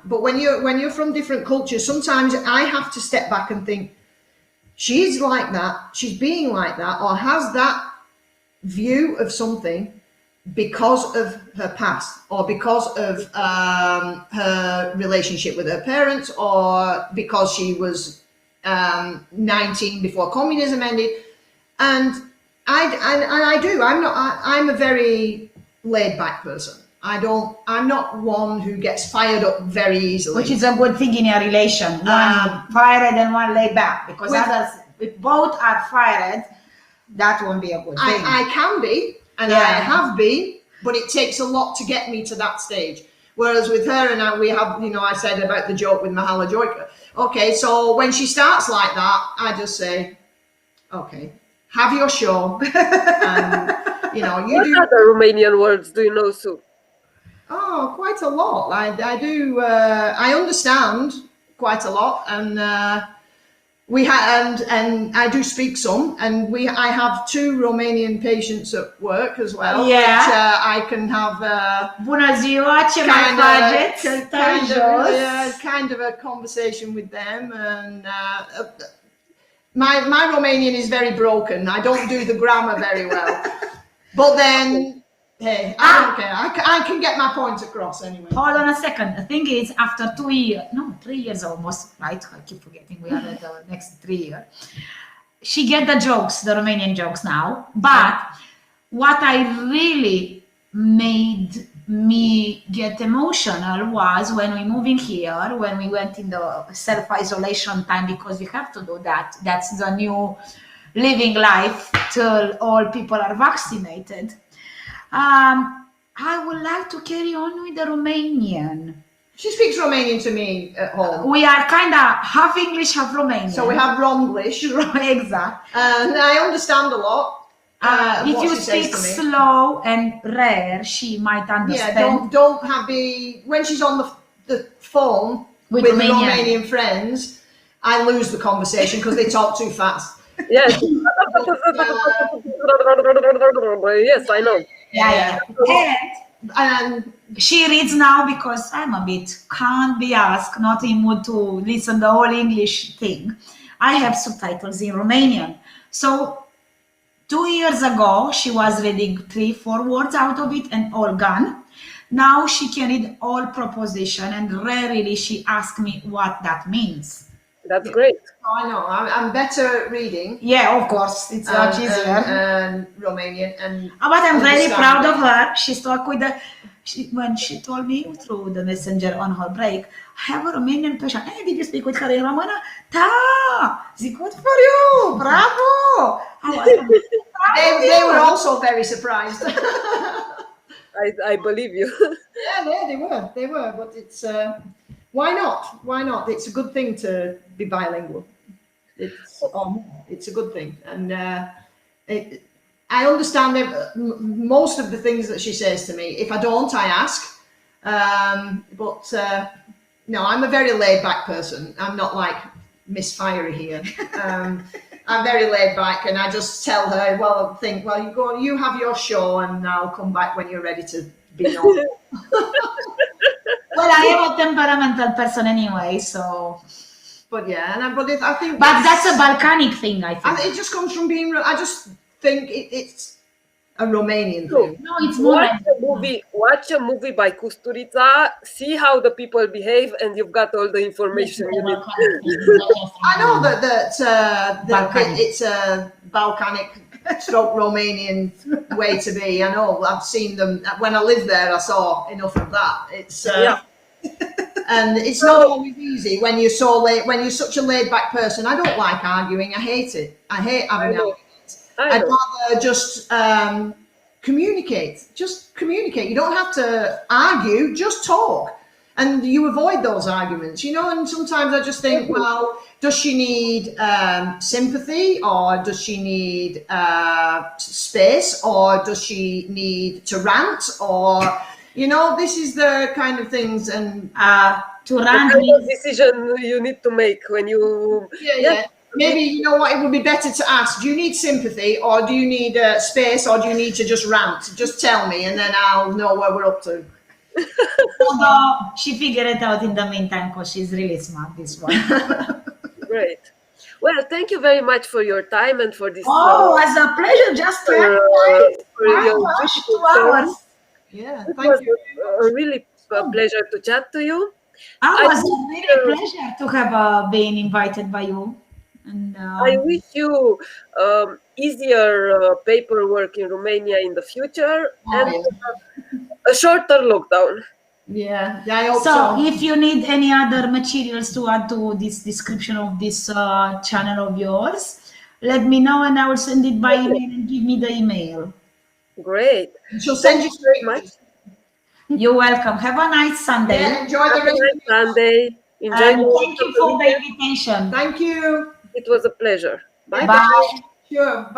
But when you're from different cultures, sometimes I have to step back and think, she's like that, she's being like that, or has that view of something because of her past, or because of her relationship with her parents, or because she was 19 before communism ended. And I'm a very laid back person. I'm not one who gets fired up very easily. Which is a good thing in a relation. One fired and one laid back. Because if both are fired, that won't be a good thing. I can be, and I have been, but it takes a lot to get me to that stage. Whereas with her and I, we have, I said about the joke with Mihaela Atkinson. Okay, so when she starts like that, I just say, okay, have your show. And, what other Romanian words do you know, Sue? Oh, quite a lot. I do. I understand quite a lot, and and I do speak some, and I have 2 Romanian patients at work as well. Yeah. Which, I can have Bună ziua, ce mai faceți? kind of a conversation with them, and my Romanian is very broken. I don't do the grammar very well, but then. Hey, I don't care. I can get my point across anyway. Hold on a second. The thing is, after 3 years almost, right? I keep forgetting we are at the next 3 years. She get the jokes, the Romanian jokes now. But what I really made me get emotional was when we moved in here, when we went in the self-isolation time, because we have to do that. That's the new living life till all people are vaccinated. I would like to carry on with the Romanian. She speaks Romanian to me at home. We are kind of half English, half Romanian. So we have Romglish. Exact. And I understand a lot. If you speak slow and rare, she might understand. Yeah, don't have when she's on the phone with Romanian friends, I lose the conversation because they talk too fast. Yes. Yes, I know. Yeah. And she reads now because I'm a bit can't be asked, not in mood to listen the whole English thing. I have subtitles in Romanian. So 2 years ago, she was reading 3-4 words out of it and all gone. Now she can read all proposition, and rarely she asks me what that means. That's great. I know. I'm better reading. Yeah, of course. It's much easier. And Romanian. But I'm very proud of her. She stuck with when she told me through the messenger on her break, I have a Romanian patient. Hey, did you speak with her in România? Da! Zic, good for you! Bravo! They were also very surprised. I believe you. Yeah, they were. But it's why not? Why not? It's a good thing to be bilingual. It's a good thing, and I understand most of the things that she says to me. If I don't, I ask. But no, I'm a very laid back person. I'm not like Miss Fiery here. I'm very laid back, and I just tell her, you have your show, and I'll come back when you're ready to be known. Well, I am a temperamental person anyway, so. But yeah, I think. But that's a Balkanic thing, I think. It just comes from being. I just think it's a Romanian thing. No, it's more. Watch a movie by Kusturica. See how the people behave, and you've got all the information you need. I know that it's a Balkanic stroke Romanian way to be. I know. I've seen them when I lived there. I saw enough of that. It's and it's not always easy when you're so late. When you're such a laid-back person, I don't like arguing. I hate it. I hate having arguments. I'd rather just communicate. Just communicate. You don't have to argue. Just talk, and you avoid those arguments. And sometimes I just think, well, does she need sympathy, or does she need space, or does she need to rant, or this is the kind of things, and to rant the decision you need to make when you. Yeah. Maybe it would be better to ask, do you need sympathy, or do you need space, or do you need to just rant? Just tell me, and then I'll know where we're up to. Although she figured it out in the meantime, because she's really smart, this one. Great. Well, thank you very much for your time and for this. Oh, it was a pleasure. Just for your 2 hours. Yeah, thank you. A really pleasure to chat to you. It was a really pleasure to have been invited by you. And I wish you easier paperwork in Romania in the future and a shorter lockdown. Yeah, I hope so. So if you need any other materials to add to this description of this channel of yours, let me know and I will send it by email, and give me the email. Great. She'll send you very much. You're welcome. Have a nice Sunday. Yeah, enjoy the rest of Sunday. Thank you for the invitation. Thank you. It was a pleasure. Bye. Bye. Sure.